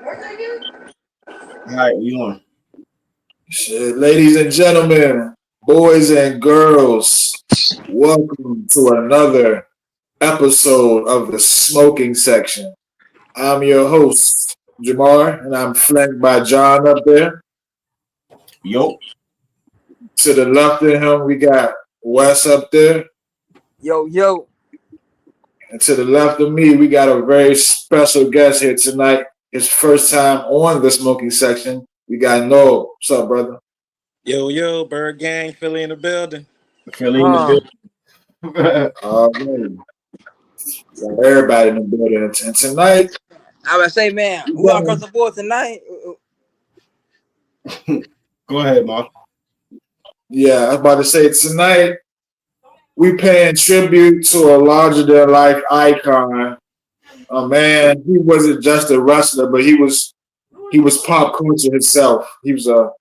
All right, we on. Shit, ladies and gentlemen, boys and girls, welcome to another episode of the smoking section. I'm your host, Jamar, and I'm flanked by John up there. Yo, To the left of him, we got Wes up there. Yo, yo. And to the left of me, we got a very special guest here tonight. His first time on the smoking section. We got Noel. What's up, brother? Yo, yo, Bird Gang, Philly in the building. Philly in the building. Man. Got everybody in the building. And tonight, I would say, man, we all across the board tonight. Go ahead, Mark. yeah, I was about to say tonight, we paying tribute to a larger than life icon. A man, he wasn't just a wrestler, but he was pop culture himself. He was a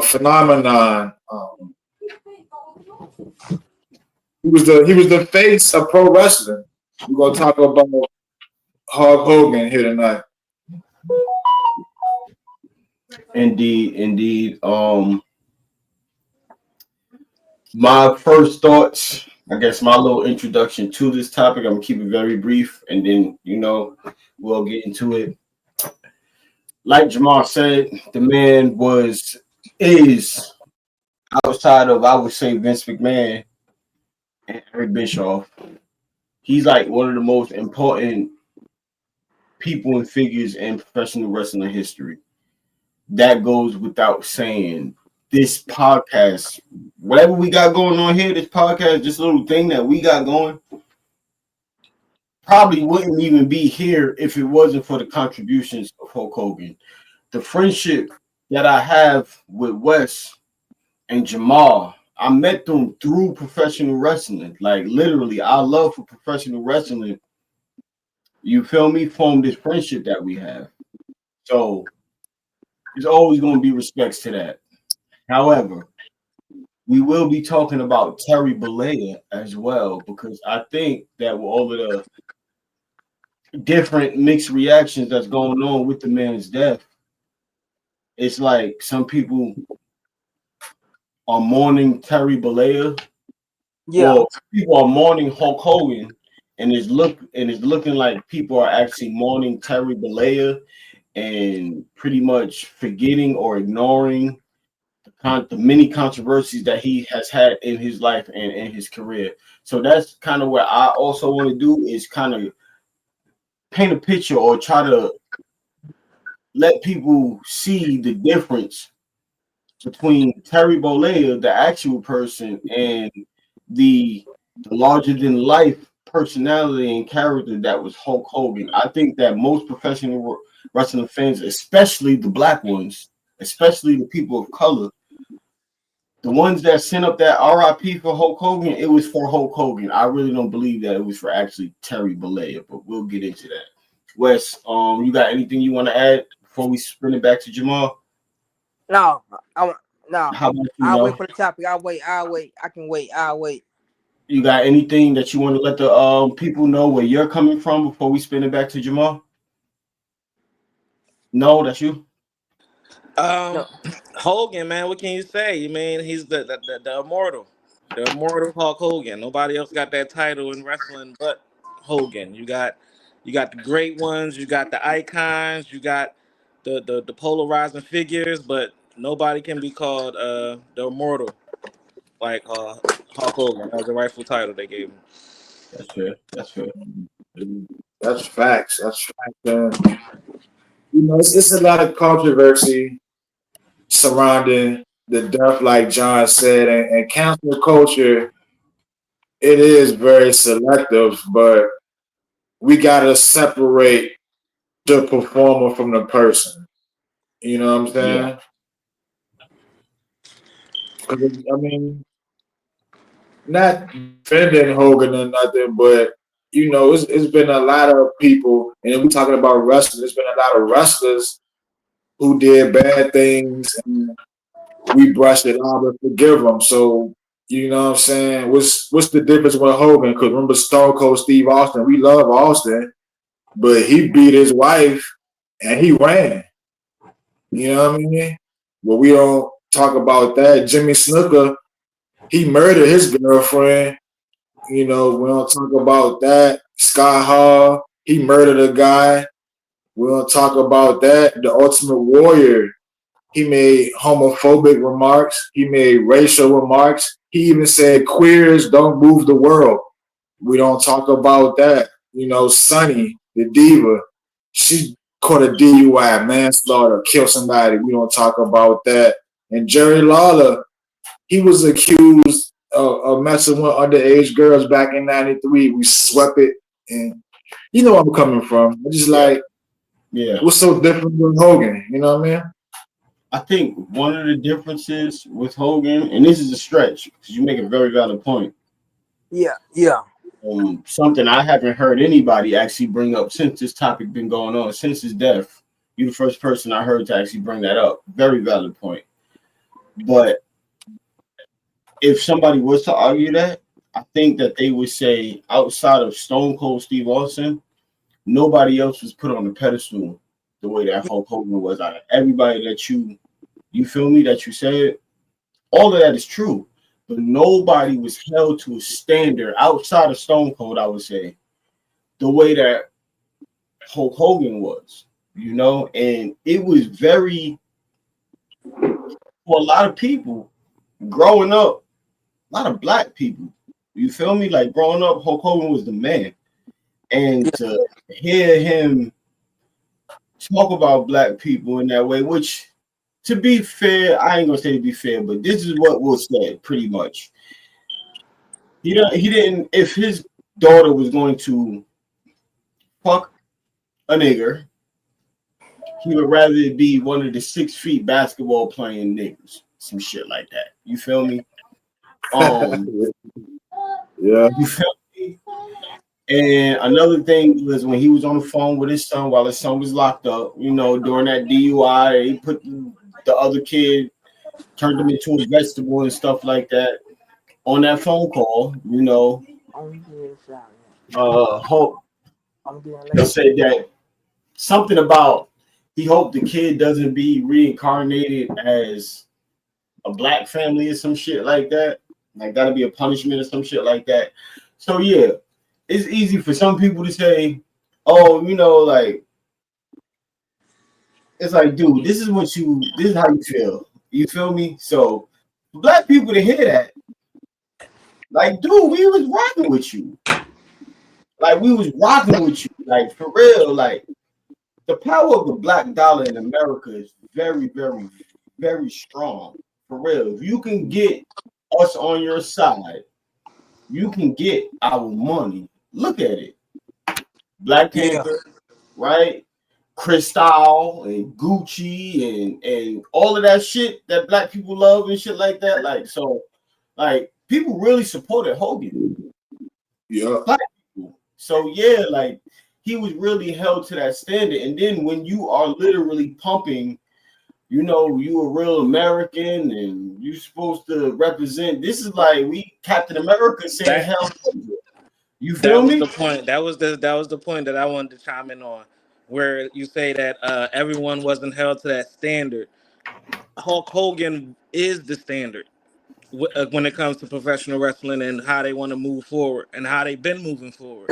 phenomenon. He was the face of pro wrestling. We're gonna talk about Hulk Hogan here tonight. Indeed. My first thoughts, I guess my little introduction to this topic, I'm gonna keep it very brief and then we'll get into it. Like Jamal said, the man is outside of, I would say, Vince McMahon and Eric Bischoff. He's like one of the most important people and figures in professional wrestling history. That goes without saying. This podcast, whatever we got going on here, this podcast, this little thing that we got going, probably wouldn't even be here if it wasn't for the contributions of Hulk Hogan. The friendship that I have with Wes and Jamal, I met them through professional wrestling. Like literally, our love for professional wrestling, you feel me, formed this friendship that we have. So there's always going to be respects to that. However, we will be talking about Terry Bollea as well, because I think that with all of the different mixed reactions that's going on with the man's death, it's like some people are mourning Terry Bollea, or people are mourning Hulk Hogan, and it's looking like people are actually mourning Terry Bollea and pretty much forgetting or ignoring the many controversies that he has had in his life and in his career. So that's kind of what I also want to do, is kind of paint a picture or try to let people see the difference between Terry Bollea, the actual person, and the larger than life personality and character that was Hulk Hogan. I think that most professional wrestling fans, especially the black ones, especially the people of color, the ones that sent up that RIP for Hulk Hogan, it was for Hulk Hogan. I really don't believe that it was for actually Terry Bollea, but we'll get into that. Wes, you got anything you want to add before we spin it back to Jamal? No. How about you, I'll wait for the topic. I'll wait. I can wait. I'll wait. You got anything that you want to let the people know where you're coming from before we spin it back to Jamal? No, that's you. No. Hogan, man, what can you say? I mean, he's the immortal, Hulk Hogan. Nobody else got that title in wrestling but Hogan. You got the great ones, you got the icons, you got the polarizing figures, but nobody can be called the immortal like Hulk Hogan. That was the rightful title they gave him. That's fair. That's facts. It's a lot of controversy surrounding the death, like John said, and cancel culture. It is very selective, but we gotta separate the performer from the person. You know what I'm saying? Because I mean, not defending Hogan or nothing, but it's been a lot of people, and we talking about wrestling. There's been a lot of wrestlers who did bad things, and we brushed it off and forgive them. So you know what I'm saying? What's the difference with Hogan? Because remember Stone Cold Steve Austin, we love Austin, but he beat his wife and he ran. You know what I mean? But we don't talk about that. Jimmy Snooker, he murdered his girlfriend. You know, we don't talk about that. Sky Hall, he murdered a guy. We don't talk about that. The Ultimate Warrior, he made homophobic remarks. He made racial remarks. He even said queers don't move the world. We don't talk about that. You know, Sunny, the diva, she caught a DUI, manslaughter, killed somebody. We don't talk about that. And Jerry Lawler, he was accused of messing with underage girls back in '93. We swept it, and you know where I'm coming from. I just Yeah, like yeah. what's so different with Hogan. You know what I mean? I think one of the differences with Hogan, and this is a stretch because you make a very valid point. Yeah, yeah. Something I haven't heard anybody actually bring up since this topic been going on since his death. You're the first person I heard to actually bring that up. Very valid point. But if somebody was to argue that, I think that they would say outside of Stone Cold Steve Austin, nobody else was put on the pedestal the way that Hulk Hogan was. Out of everybody that you feel me that you said, all of that is true. But nobody was held to a standard outside of Stone Cold, I would say, the way that Hulk Hogan was, and it was very for a lot of people growing up, a lot of black people. You feel me? Like growing up, Hulk Hogan was the man, and to hear him talk about black people in that way, which, to be fair, I ain't gonna say to be fair, but this is what was said pretty much. He didn't. If his daughter was going to fuck a nigger, he would rather it be one of the 6 feet basketball playing niggas, some shit like that. You feel me? Um, Yeah. you feel me? And another thing was when he was on the phone with his son while his son was locked up. During that DUI, he put the other kid, turned him into a vegetable and stuff like that. On that phone call, I'm getting shot. Hope I'm getting he late. said that something about he hoped the kid doesn't be reincarnated as a black family or some shit like that. Like that'll be a punishment or some shit like that. So yeah, it's easy for some people to say, "Oh, like it's like, dude, this is how you feel. You feel me?" So for black people to hear that, like, dude, we was rocking with you. Like we was rocking with you. Like for real. Like the power of the black dollar in America is very, very, very strong. For real. If you can get us on your side, you can get our money. Look at it. Black Yeah, Panther, right? Cristal and Gucci and all of that shit that black people love and shit like that. Like so, like people really supported Hogan. Yeah. Black people. So yeah, like he was really held to that standard. And then when you are literally pumping, you a real American and you supposed to represent. This is like we Captain America saying That hell. You that feel was me? the point. That was the point that I wanted to chime in on, where you say that everyone wasn't held to that standard. Hulk Hogan is the standard when it comes to professional wrestling and how they want to move forward and how they've been moving forward.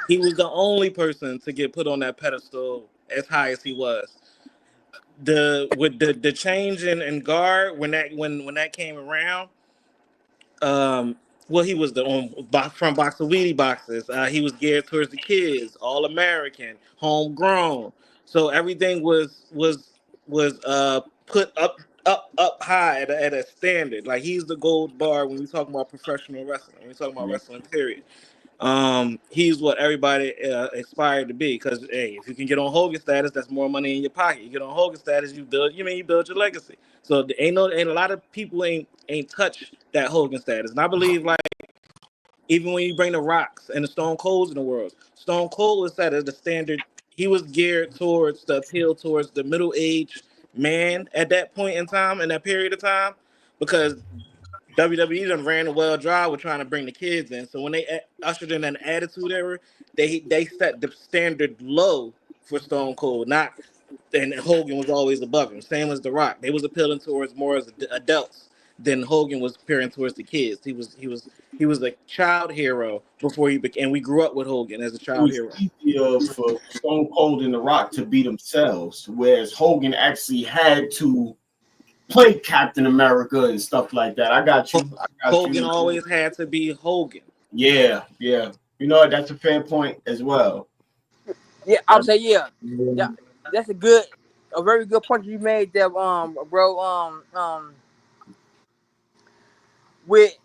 He was the only person to get put on that pedestal as high as he was. The change in guard when that came around, well, he was from Box of Weedy boxes. He was geared towards the kids, all American, homegrown. So everything was put up high at a standard. Like he's the gold bar when we talk about professional wrestling. When we talk about Yeah. wrestling, period. He's what everybody aspired to be. Because hey, if you can get on Hogan status, that's more money in your pocket. You get on Hogan status, you build your legacy. So there ain't a lot of people ain't touch that Hogan status. And I believe like even when you bring the Rocks and the Stone Colds in the world, Stone Cold was set as the standard. He was geared towards the appeal towards the middle aged man at that point in time, in that period of time, because WWE done ran a well dry with trying to bring the kids in. So when they ushered in an attitude era, they set the standard low for Stone Cold, not and Hogan was always above him. Same as The Rock. They was appealing towards more as adults than Hogan was appealing towards the kids. He was a child hero before he became. And we grew up with Hogan as a It child was hero. easier for Stone Cold and The Rock to be themselves, whereas Hogan actually had to play Captain America and stuff like that. I got you. I got Hogan you. always had to be Hogan. Yeah, yeah. You know what? That's a fair point as well. Yeah, I would say yeah. Yeah, Yeah. that's a very good point you made there, bro. With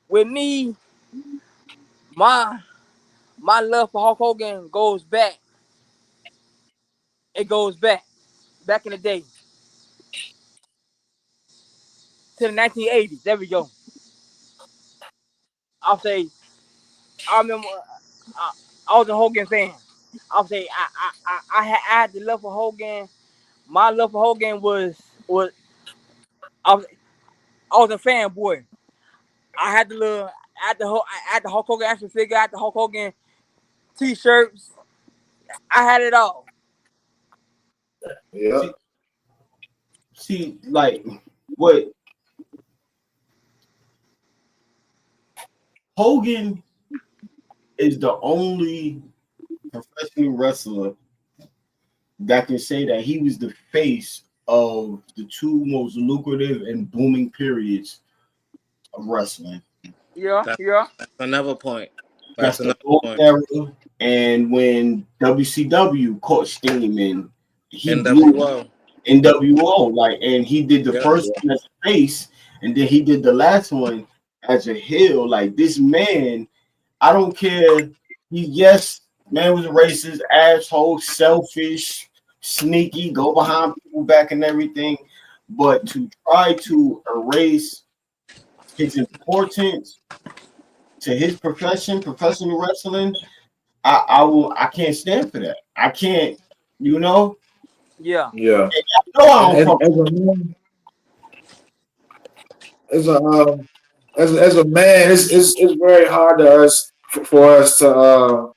with me, my my love for Hulk Hogan goes back. It goes back in the day to the 1980s. There we go. I'll say I remember I, I was a Hogan fan. I'll say I had the love for Hogan. My love for Hogan was I was I was a fanboy. I had the little I had the Hulk Hogan action figure, I had the Hulk Hogan t-shirts. I had it all. Yeah. See, like what Hogan is the only professional wrestler that can say that he was the face of the two most lucrative and booming periods of wrestling. Yeah, That's, yeah, that's another point. That's That's the another old point. era, and when WCW caught steam and he blew NWO. NWO, like, and he did the Yep. first one as a face, and then he did the last one as a heel. Like this man, I don't care. He yes, man was a racist, asshole, selfish, sneaky, go behind people back and everything. But to try to erase his importance to his profession, professional wrestling, I can't stand for that. I can't, you know. yeah, Yeah. No, I don't And fuck. as a man, as a as a man, it's very hard to us for us to own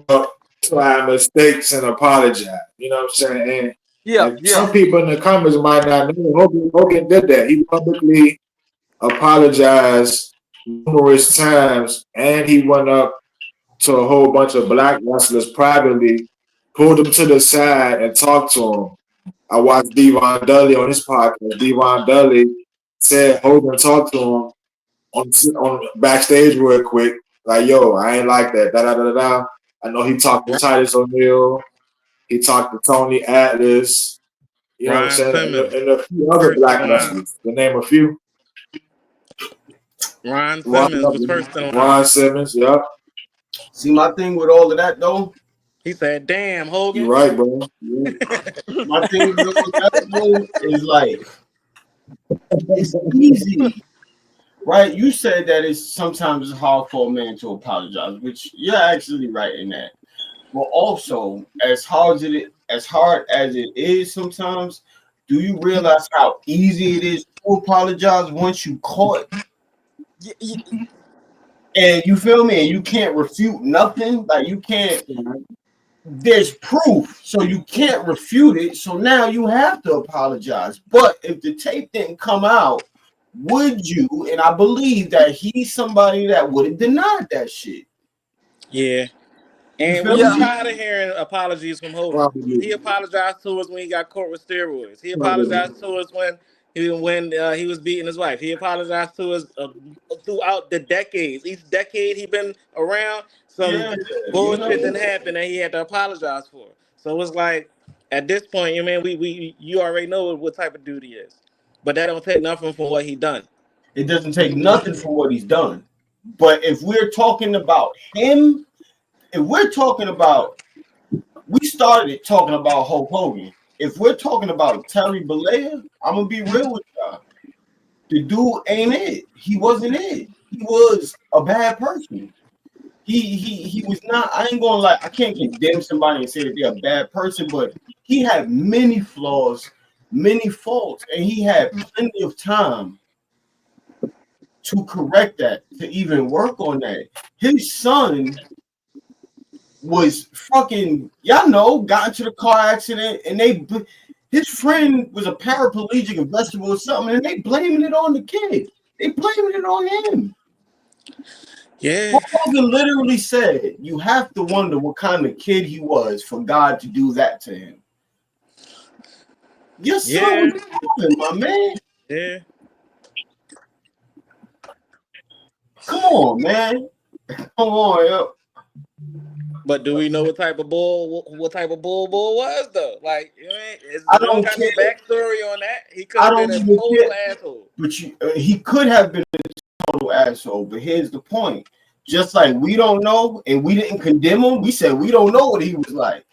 up to our mistakes and apologize. You know what I'm saying? yeah, And yeah, some people in the comments might not know Hogan did that. He publicly apologized numerous times, and he went up to a whole bunch of black wrestlers privately, pulled them to the side, and talked to them. I watched Devon Dudley on his podcast. Devon Dudley said Hogan talked to him on backstage real quick, like, "Yo, I ain't like that." Da da da da. I know he talked to Titus O'Neil. He talked to Tony Atlas. You know what I'm Ron saying? Simmons And a few other first black in line. wrestlers. To name a few. Ron Ron, Simmons was first in line. Ron Simmons. Yep. See, my thing with all of that though, He said, "Damn, You're Hogan." right, bro. Yeah. my thing with all of that though is like it's easy, right? You said that it's sometimes it's hard for a man to apologize, which you're actually right in that. But also, as hard as it is sometimes, do you realize how easy it is to apologize once you caught? yeah, And you feel me? And you can't refute nothing. Like you can't. There's proof, so you can't refute it. So now you have to apologize. But if the tape didn't come out, would you? And I believe that he's somebody that would have denied that shit. Yeah. You And feel we yeah, me? tired of hearing apologies from Hogan. Probably. He apologized to us when he got caught with steroids. He Probably. apologized to us when he was beating his wife. He apologized to us throughout the decades. Each decade he been around, some Yeah, you bullshit know. didn't happen that he had to apologize for. So it's like at this point, you mean we you already know what type of dude he is. But that don't take nothing from what he done. It doesn't take nothing from what he's done. But if we're talking about him, if we're talking about, we started talking about Hulk Hogan. If we're talking about Terry Bollea, I'm gonna be real with y'all. The dude ain't it. He wasn't it. He was a bad person. He was not. I ain't gonna lie. I can't condemn somebody and say that they're a bad person, but he had many flaws, many faults, and he had plenty of time to correct that, to even work on that. His son was fucking, got into the car accident, and his friend was a paraplegic or vegetable or something, and they blaming it on the kid. They blaming it on him. Yeah. Hulk Hogan literally said, "You have to wonder what kind of kid he was for God to do that to him." Your son was moving, my man. Yeah. Come on, man. Come on, yo. But do we know what type of bull was though? Like, is I there no don't type care. of backstory on that? He could I have been don't a even total care. asshole. But he could have been a total asshole. But here's the point: just like we don't know, and we didn't condemn him, we said we don't know what he was like.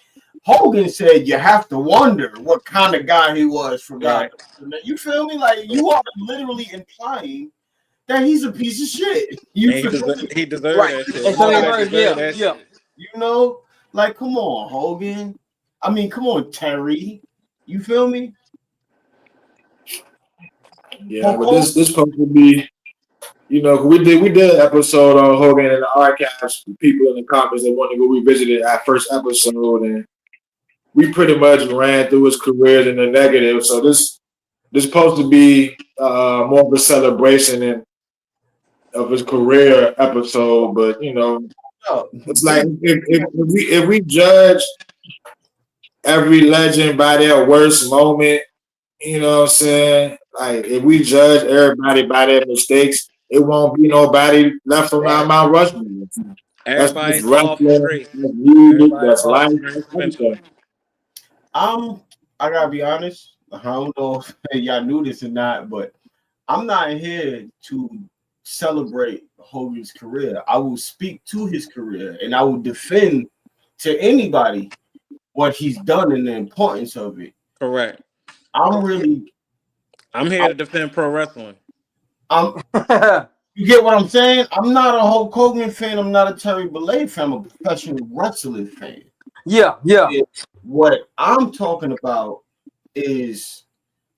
Hogan said you have to wonder what kind of guy he was for God. Right. You feel me? Like you are literally implying that he's a piece of shit. You And feel me? he deserved Right. that shit. And so he Everybody murders, deserved yeah, that yeah. shit. You know, like come on, Hogan. I mean, come on, Terry. You feel me? Yeah, but this supposed to be, we did an episode on Hogan in the archives. People in the comments that want to go revisit it, our first episode, and we pretty much ran through his career in the negative. So this supposed to be more of a celebration of his career episode. But it's like if we judge every legend by their worst moment, you know what I'm saying? Like if we judge everybody by their mistakes, it won't be nobody left on our Mount Rushmore. That's Everybody fall off the Mm-hmm. wrestling, grace. that's music, Everybody that's fall off life, the grace eventually. everything. I gotta be honest. I don't know if y'all knew this or not, but I'm not here to celebrate Hogan's career. I will speak to his career and I will defend to anybody what he's done and the importance of it. Correct. I'm here to defend pro wrestling. You get what I'm saying? I'm not a Hulk Hogan fan. I'm not a Terry Bollea fan. I'm a professional wrestling fan. Yeah. And what I'm talking about is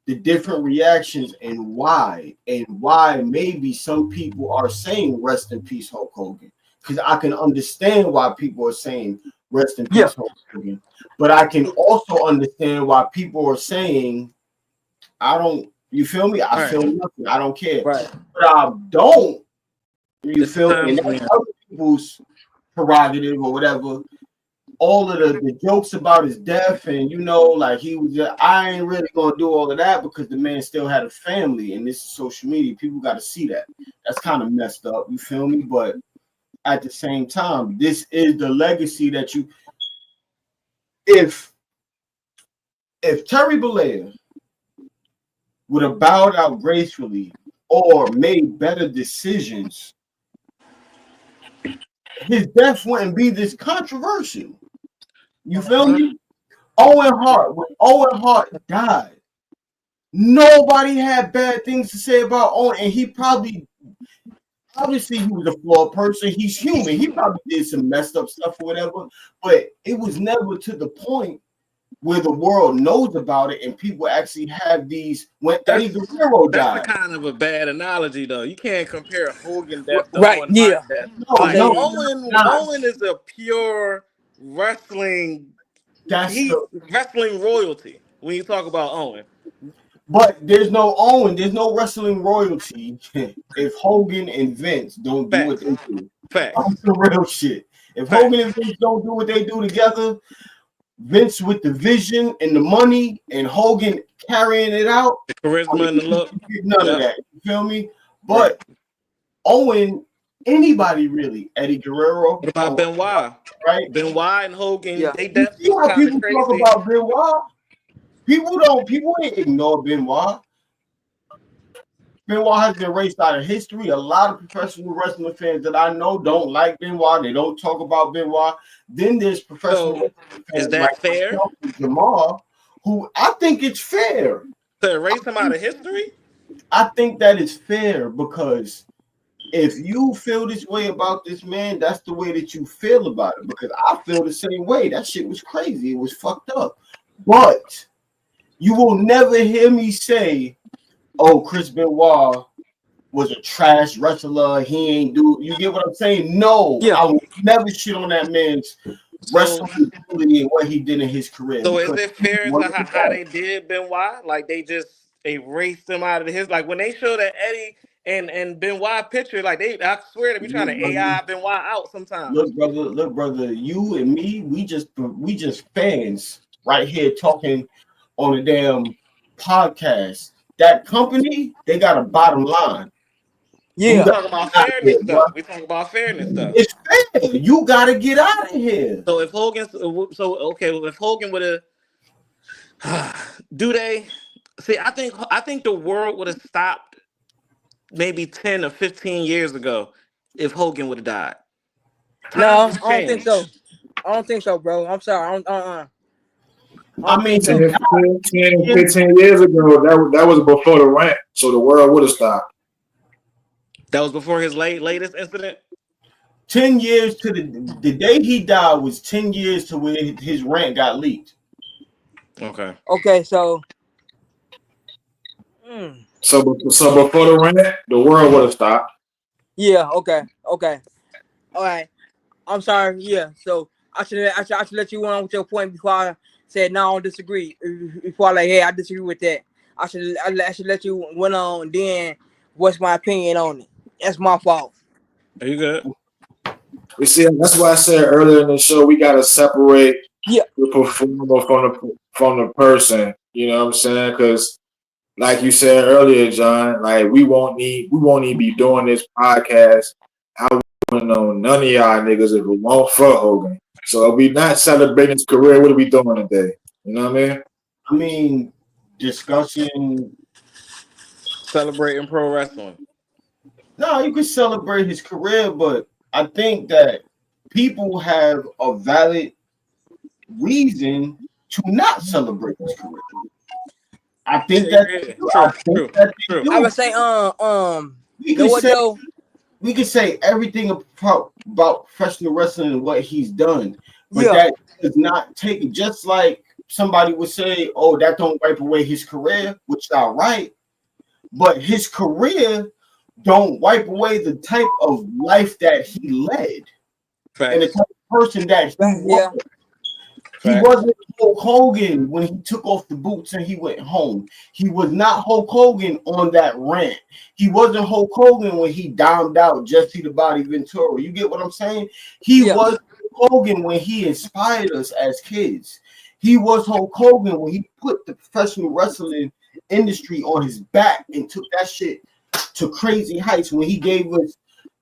the different reactions and why maybe some people are saying rest in peace Hulk Hogan, because I can understand why people are saying rest in peace Hulk Hogan, but I can also understand why people are saying you feel me? I feel nothing. I don't care. Right. But I don't. You It's feel me? And that's other people's prerogative or whatever. All of the jokes about his death and like he was I ain't really gonna do all of that because the man still had a family, and this is social media. People got to see that. That's kind of messed up, you feel me? But at the same time, this is the legacy that if Terry Bollea would have bowed out gracefully or made better decisions, his death wouldn't be this controversial. You feel me? When Owen Hart died, nobody had bad things to say about Owen, and he obviously he was a flawed person. He's human. He probably did some messed up stuff or whatever, but it was never to the point where the world knows about it and people actually have these. When Eddie Guerrero died, that's a kind of a bad analogy, though. You can't compare Hogan death to Right. Owen Yeah. Hart death. No, Owen is a pure wrestling. He's wrestling royalty when you talk about Owen. But there's no Owen, there's no wrestling royalty if Hogan and Vince don't do what they do. I'm the real shit. If Hogan and Vince don't do what they do together, Vince with the vision and the money and Hogan carrying it out, the charisma and the look, none of that. You feel me? But Owen, anybody really, Eddie Guerrero. What about Benoit? Right? Benoit and Hogan, they You see how kind of people crazy. talk about Benoit? People ain't ignore Benoit. Benoit has been erased out of history. A lot of professional wrestling fans that I know don't like Benoit. They don't talk about Benoit. Then there's professional wrestling fans is that like fair? Jamal, who I think it's fair to erase him out of history. I think that is fair because if you feel this way about this man, that's the way that you feel about it. Because I feel the same way. That shit was crazy. It was fucked up. But you will never hear me say, "Oh, Chris Benoit was a trash wrestler. He ain't do." You get what I'm saying? No, I will never shit on that man's So, wrestling ability and what he did in his career. so is Because it fair one to of the how best. they did Benoit? Like they just erased him out of his. Like when they show that Eddie and Benoit picture, like I swear they be trying Look, to brother, AI Benoit out sometimes. look, brother. You and me, we just fans right here talking on a damn podcast. That company, they got a bottom line. And you We Yeah. got talk about to get out of fairness here, bro. stuff. We talk about fairness stuff. It's fair. You got to get out of here. So if Hogan, so okay, well, if Hogan would have, do they see? I think the world would have stopped maybe 10 or 15 years ago if Hogan would have died. Times No, has I don't think so. changed. I don't think so, bro. I'm sorry. I I don't think mean, the so. 10, 10, guy, 15 years ago, that was before the rant, so the world would have stopped. That was before his latest incident. 10 years to the day he died was 10 years to when his rant got leaked. Okay. Okay, so mm, So before the rant, the world would have stopped. yeah, okay, all right. I'm sorry. Yeah, so I should let you on with your point before I said no, I don't disagree. Before I like, hey, I disagree with that. I should let you went on. Then what's my opinion on it? That's my fault. Are you good? You see, that's why I said earlier in the show we gotta separate Yeah, the performer from the person. You know what I'm saying? Because like you said earlier, John, like we won't even be doing this podcast. I wouldn't know none of y'all niggas if it won't for Hogan. So if we not celebrating his career, what are we doing today? You know what I mean? I mean, discussing. Celebrating pro wrestling. No, you can celebrate his career, but I think that people have a valid reason to not celebrate his career. I Yeah, think that yeah. I True, think true, that they true. I do. would say We know can what say though? we can say everything about professional wrestling and what he's done, but Yeah, that does not take it. Just like somebody would say, "Oh, that don't wipe away his career," which y'all right, but his career don't wipe away the type of life that he led and the Facts, type of person that he was. yeah, He facts. wasn't Hulk Hogan when he took off the boots and he went home. He was not Hulk Hogan on that rant. He wasn't Hulk Hogan when he downed out Jesse the Body Ventura. You get what I'm saying? He yeah, was Hulk Hogan when he inspired us as kids. He was Hulk Hogan when he put the professional wrestling industry on his back and took that shit to crazy heights when he gave us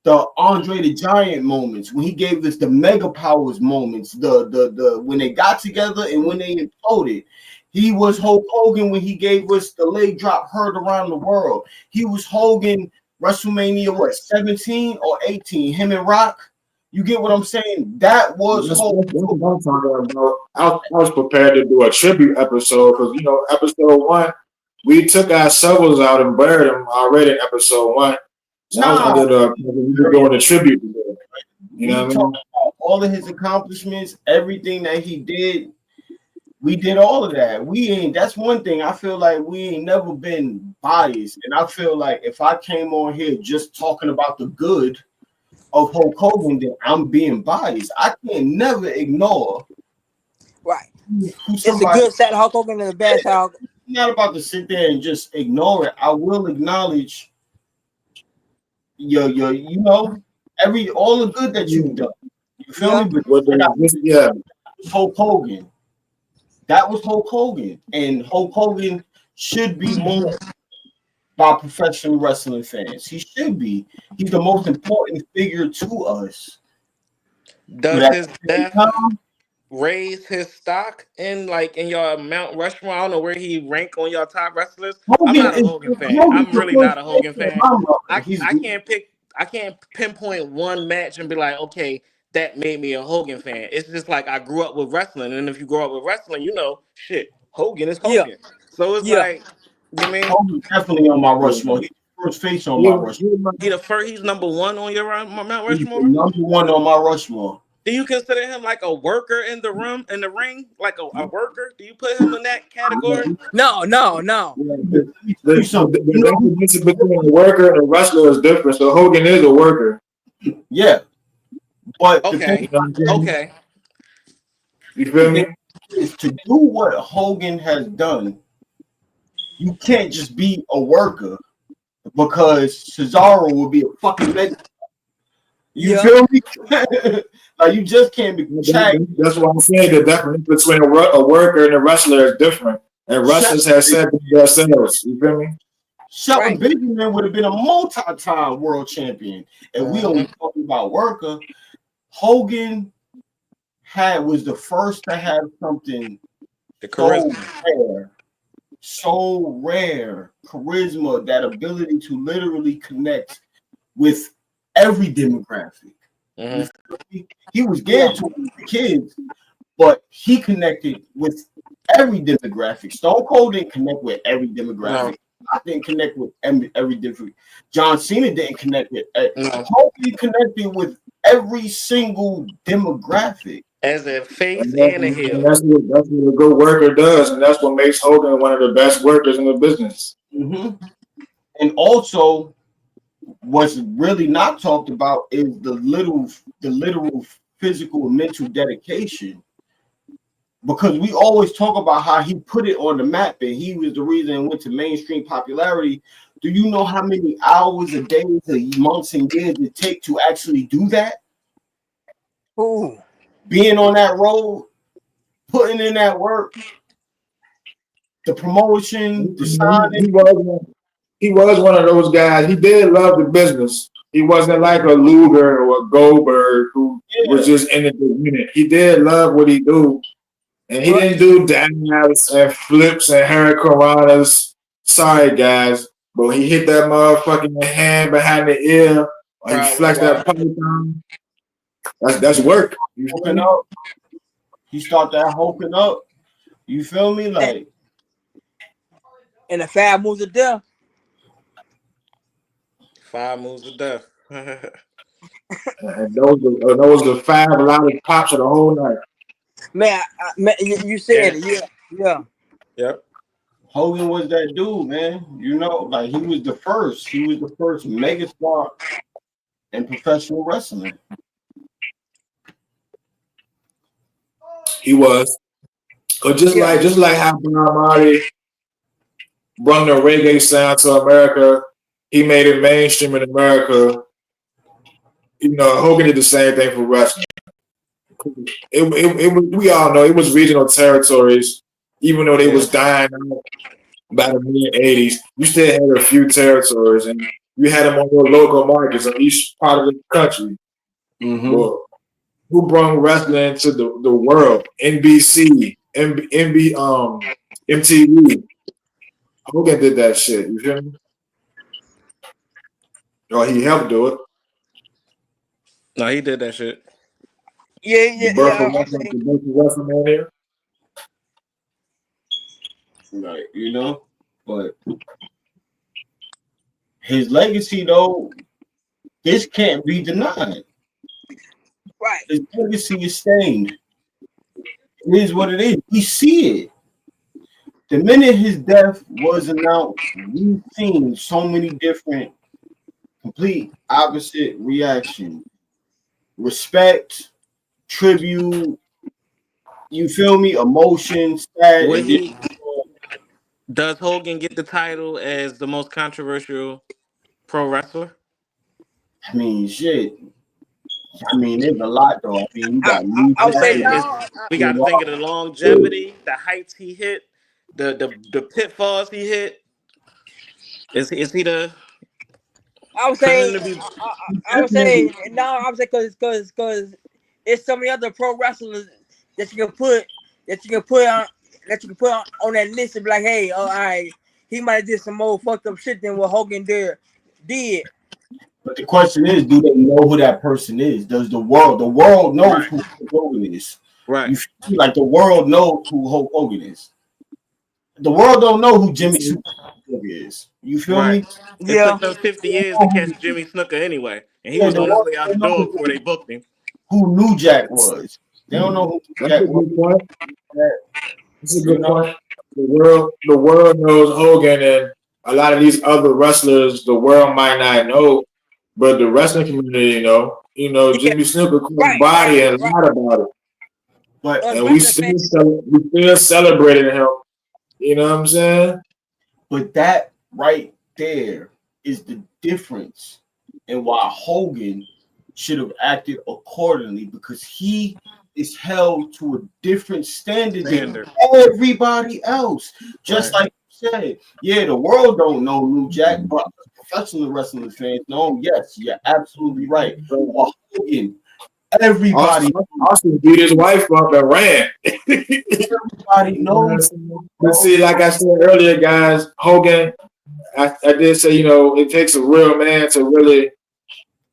the Andre the Giant moments, when he gave us the Mega Powers moments, the when they got together and when they imploded. He was Hulk Hogan when he gave us the leg drop heard around the world. He was Hogan WrestleMania what 17 or 18? Him and Rock. You get what I'm saying? That was That's, Hulk that's, that's Hogan. what I'm talking about. I was prepared to do a tribute episode because episode one, we took our shovels out and buried them already in episode one. So I was Nah, under the we were doing a tribute today. You know we what I talked mean? about all of his accomplishments, everything that he did. We did all of that. We ain't. That's one thing. I feel like we ain't never been biased, and I feel like if I came on here just talking about the good of Hulk Hogan, then I'm being biased. I can never ignore right. who It's a somebody. good side of Hulk Hogan and the bad side. I'm not about to sit there and just ignore it. I will acknowledge your every all the good that you've done. You feel Yeah, me? But With I got yeah, Hulk Hogan. That was Hulk Hogan, and Hulk Hogan should be more by professional wrestling fans. He should be. He's the most important figure to us. But Does at his the same death time, raise his stock in your Mount Rushmore? I don't know where he rank on your top wrestlers. I'm Hogan not a is Hogan fan. Hogan's I'm the really first not a Hogan face of fan. my mother. I He's I can't pick. I can't pinpoint one match and be like, okay, that made me a Hogan fan. It's just like I grew up with wrestling, and if you grow up with wrestling, shit, Hogan is yeah, Hogan. So it's yeah. like, you mean Hogan's definitely on my yeah. Rushmore. He's the first face on He, my was- Rushmore. he, was my- he the first? He's number one on your Mount He's the Rushmore. number one on my Rushmore. Do you consider him like a worker in the ring, like a worker? Do you put him in that category? No, no, no. yeah, Let me tell you something. the definition between a worker and a wrestler is different. So Hogan is a worker. Yeah, but the thing Okay, You know what I'm saying? okay. You feel me? Is to do what Hogan has done. You can't just be a worker because Cesaro will be a fucking legend. You Yeah. feel me? Like you just can't be Shaq. That's why I'm saying the difference between a worker and a wrestler is different. And Shaq, wrestlers have said themselves. You feel me? Shelton Right. Benjamin would have been a multi-time world champion. And we only talking about worker. Hogan was the first to have something The so charisma. rare charisma, that ability to literally connect with every demographic. You Mm-hmm. feel me? He was Yeah. geared towards the kids, but he connected with every demographic. Stone Cold didn't connect with every No, demographic. I didn't connect with every different. John Cena didn't connect with. no. Hogan connected with every single demographic. As a face And that's, and a and heel. that's what a good worker does, and that's what makes Hogan one of the best workers in the business. hmm And also, what's really not talked about is the literal physical and mental dedication, because we always talk about how he put it on the map and he was the reason it went to mainstream popularity. Do you know how many hours a day, months and years it take to actually do that? Ooh. Being on that road, putting in that work, the promotion, the signing. He was one of those guys. He did love the business. He wasn't like a Luger or a Goldberg who was Yeah, just in it to win it. He did love what he do, and he Right. didn't do dabs and flips and hurricanranas. Sorry, guys, but he hit that motherfucking hand behind the ear, or he Crowd was flexed that watching. python. That's work. You feel hulking me? up. He start that hulking up. You feel me? And, Like, and the 5 moves of death. 5 moves of death. And those the five loudest pops of the whole night. Man, you said Yeah. it. Yeah. Yeah. Yep. Hogan was that dude, man. You know, like he was the first. He was the first megastar in professional wrestling. He was. Cause Yeah. just like how Bob Marley brought the reggae sound to America, he made it mainstream in America. You know, Hogan did the same thing for wrestling. We all know it was regional territories, even though they Yeah. was dying out by the mid-80s. You still had a few territories, and you had them on your local markets in each part of the country. Mm-hmm. But who brought wrestling to the world? NBC, MTV. Hogan did that shit. You feel me? Or he helped do it. No, he did that shit. Yeah. The Yeah. birth of Yeah. wrestling, the birth of WrestleMania. Right, you know, but his legacy, though, this can't be denied. Right. His legacy is stained. It is what it is. We see it. The minute his death was announced, we've seen so many different, complete opposite reactions. Respect, tribute, you feel me? Emotion, sad, Would and then, he? Does Hogan get the title as the most controversial pro wrestler? I mean, shit. I mean, there's a lot though. I mean, you got I, new I I'm would say Jack, saying no. is we got to think of the longevity, the heights he hit, the pitfalls he hit. Is he the I would for say him to be I would say no. I would say because it's so many other pro wrestlers that you can put that you can put on on that list and be like, hey, all right, he might have did some more fucked up shit than what Hogan did. but the question is, do they know who that person is? Does the world knows right? who Hulk Hogan is? Right. You feel like the world knows who Hulk Hogan is. The world don't know who Jimmy Super is. You feel Right. me? It Yeah. took them 50 They don't years to know catch Jimmy Snooker anyway, and he yeah, was the on his world way out the don't know door before they booked him. who New Jack was. They don't know who New That's a Jack was. good point. That's a You good know, point. The world knows Hogan, and a lot of these other wrestlers, the world might not know, but the wrestling community, Jimmy Snuka caught Right. body and a lot about it. But and we wrestling fan. still celebrating him. You know what I'm saying? that right there is the difference in why Hogan should have acted accordingly, because he is held to a different standard than Standard. everybody else. Just Right. like you said, yeah, the world don't know New Jack, but professional wrestling fans know him. Yes, you're absolutely right. But Hogan, everybody, Austin beat his wife up and ran. everybody knows. But Bro. see, like I said earlier, guys, Hogan, I did say, it takes a real man to really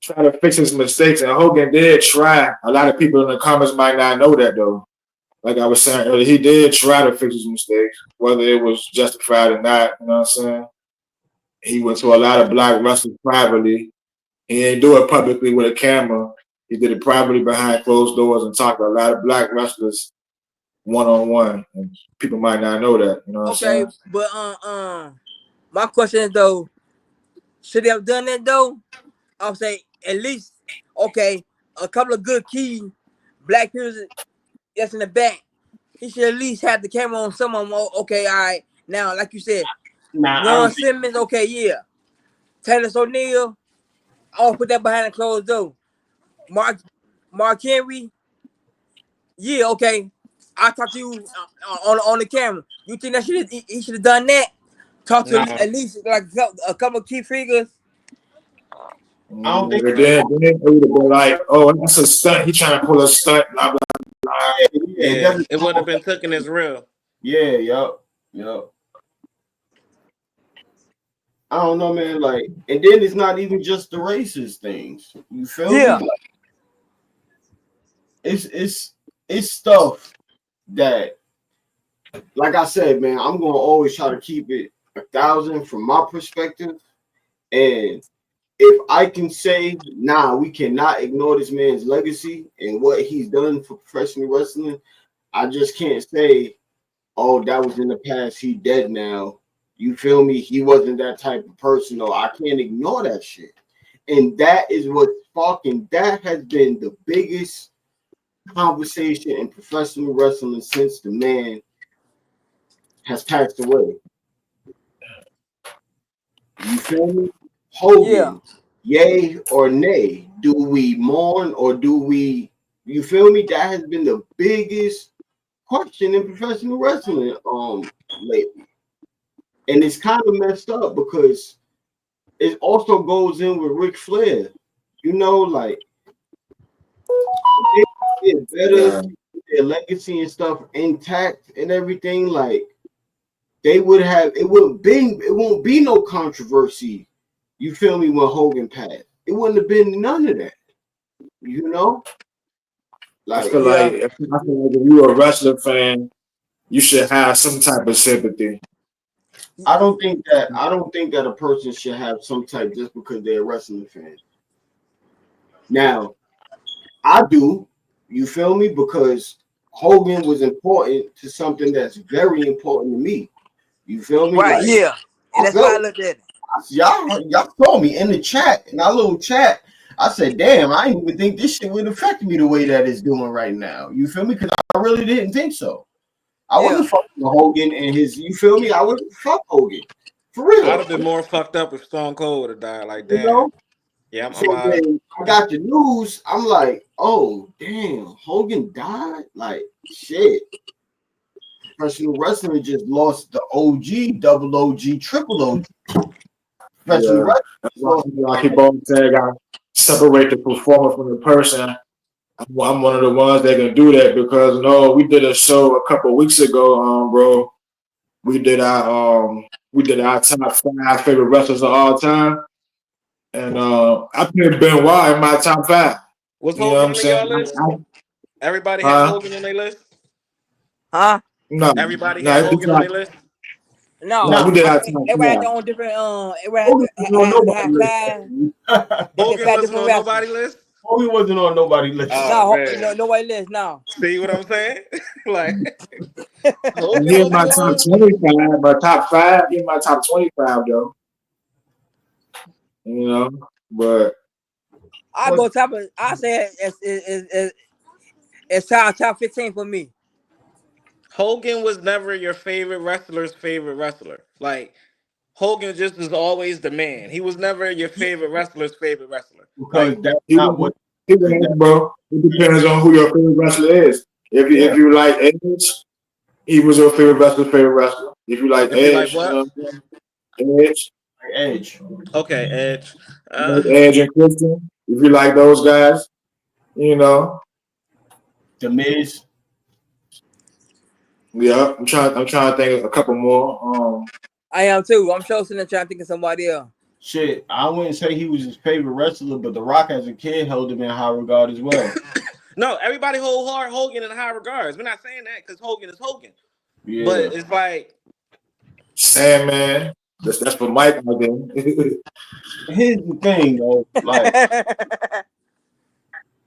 try to fix his mistakes. And Hogan did try. A lot of people in the comments might not know that, though. Like I was saying earlier, he did try to fix his mistakes, whether it was justified or not. You know what I'm saying? He went to a lot of black wrestlers privately. He didn't do it publicly with a camera. He did it privately behind closed doors and talked to a lot of black wrestlers one on one. And people might not know that. You know what I'm Okay, saying? but my question is though, should they have done that though? I'll say at least okay, a couple of good key black people that's in the back. He should at least have the camera on someone. Okay, all right. Now, like you said, Nah, I Ron don't think. Simmons. Okay, yeah. Taylor O'Neal. I'll put that behind the closed door. Mark Henry. Yeah, okay. I talked to you on the camera. You think that he should have done that? Talk to No. at least like a couple of key figures. I don't think. But then it would have been like, oh, that's a stunt. He trying to pull a stunt. Blah, blah, blah. Yeah, it Yeah, doesn't. it would have been taken as real. Yeah, yup. I don't know, man. Like, and then it's not even just the racist things. You feel me? Yeah. Like, it's stuff that, like I said, man, I'm gonna always try to keep it 1,000 from my perspective. And if I can say, nah, we cannot ignore this man's legacy and what he's done for professional wrestling, I just can't say, oh, that was in the past, he dead now. You feel me? He wasn't that type of person. No, I can't ignore that shit. And that is what fucking, that has been the biggest conversation in professional wrestling since the man has passed away. You feel me? Yeah. Hogan, yay or nay? Do we mourn or do we, you feel me? That has been the biggest question in professional wrestling lately. And it's kind of messed up because it also goes in with Ric Flair. You know, like they get better, Yeah. their legacy and stuff intact and everything. Like they would have, it won't be no controversy. You feel me? When Hogan passed, it wouldn't have been none of that. You know, I like feel like Yeah. if you're a wrestler fan, you should have some type of sympathy. I don't think that a person should have some type just because they're a wrestling fan. Now, I do. You feel me? Because Hogan was important to something that's very important to me. You feel me? Right. Like Yeah. And I that's why I felt looked at it. y'all told me in the chat, in our little chat. I said, damn, I didn't even think this shit would affect me the way that it's doing right now. You feel me? Because I really didn't think so. I Yeah. wasn't fucking with Hogan and his, you feel me? I wasn't fuck Hogan. For I'd real. have been more fucked up if Stone Cold would have died. Like, You damn. know? Yeah, So when I got the news, I'm like, oh damn, Hogan died? Like shit. Professional wrestling just lost the OG, double OG, triple OG. Professional Yeah. wrestling That's just why lost. people, like he both said, got separate the performer from the person. I'm one of the ones that can do that because no, we did a show a couple of weeks ago, bro. We did our top 5 favorite wrestlers of all time, and I put Benoit in my top 5. was You know what I'm Hogan on saying? your list? Everybody had Huh? Hogan on their list. Huh? No, Everybody no, had it's Hogan on not. their list. No, No. we Nah, did our top Everybody had 5. their own different everybody Hogan wasn't on had nobody's five list. had Hogan five wasn't different on wrestlers. nobody's list. Hogan wasn't on nobody's list. Oh No, man, nobody list. No. see what I'm saying? Like And Hogan he in wasn't my top on. 25, my top 5, he in my top 25 though. You know, but I But go top of I say is It's top 15 for me. Hogan was never your favorite wrestler's favorite wrestler. Like Hogan just was always the man. He was never your favorite wrestler's favorite wrestler. because Like that's He not was, what. he Because was, that, bro. It depends on who your favorite wrestler is. yeah, If you like Edge, he was your favorite wrestler. If you like if you like Edge, what? Edge, like Edge, Okay, Edge. like Edge and Christian. If you like those guys, you know, the Miz. yeah. I'm trying to think of a couple more. I am too. I'm sure sitting there trying to think of somebody else. Shit, I wouldn't say he was his favorite wrestler, but The Rock as a kid held him in high regard as well. No, everybody hold hard Hogan in high regards. We're not saying that because Hogan is Hogan. Yeah. But it's like, Sandman. That's for Mike again. Here's the thing, though. Like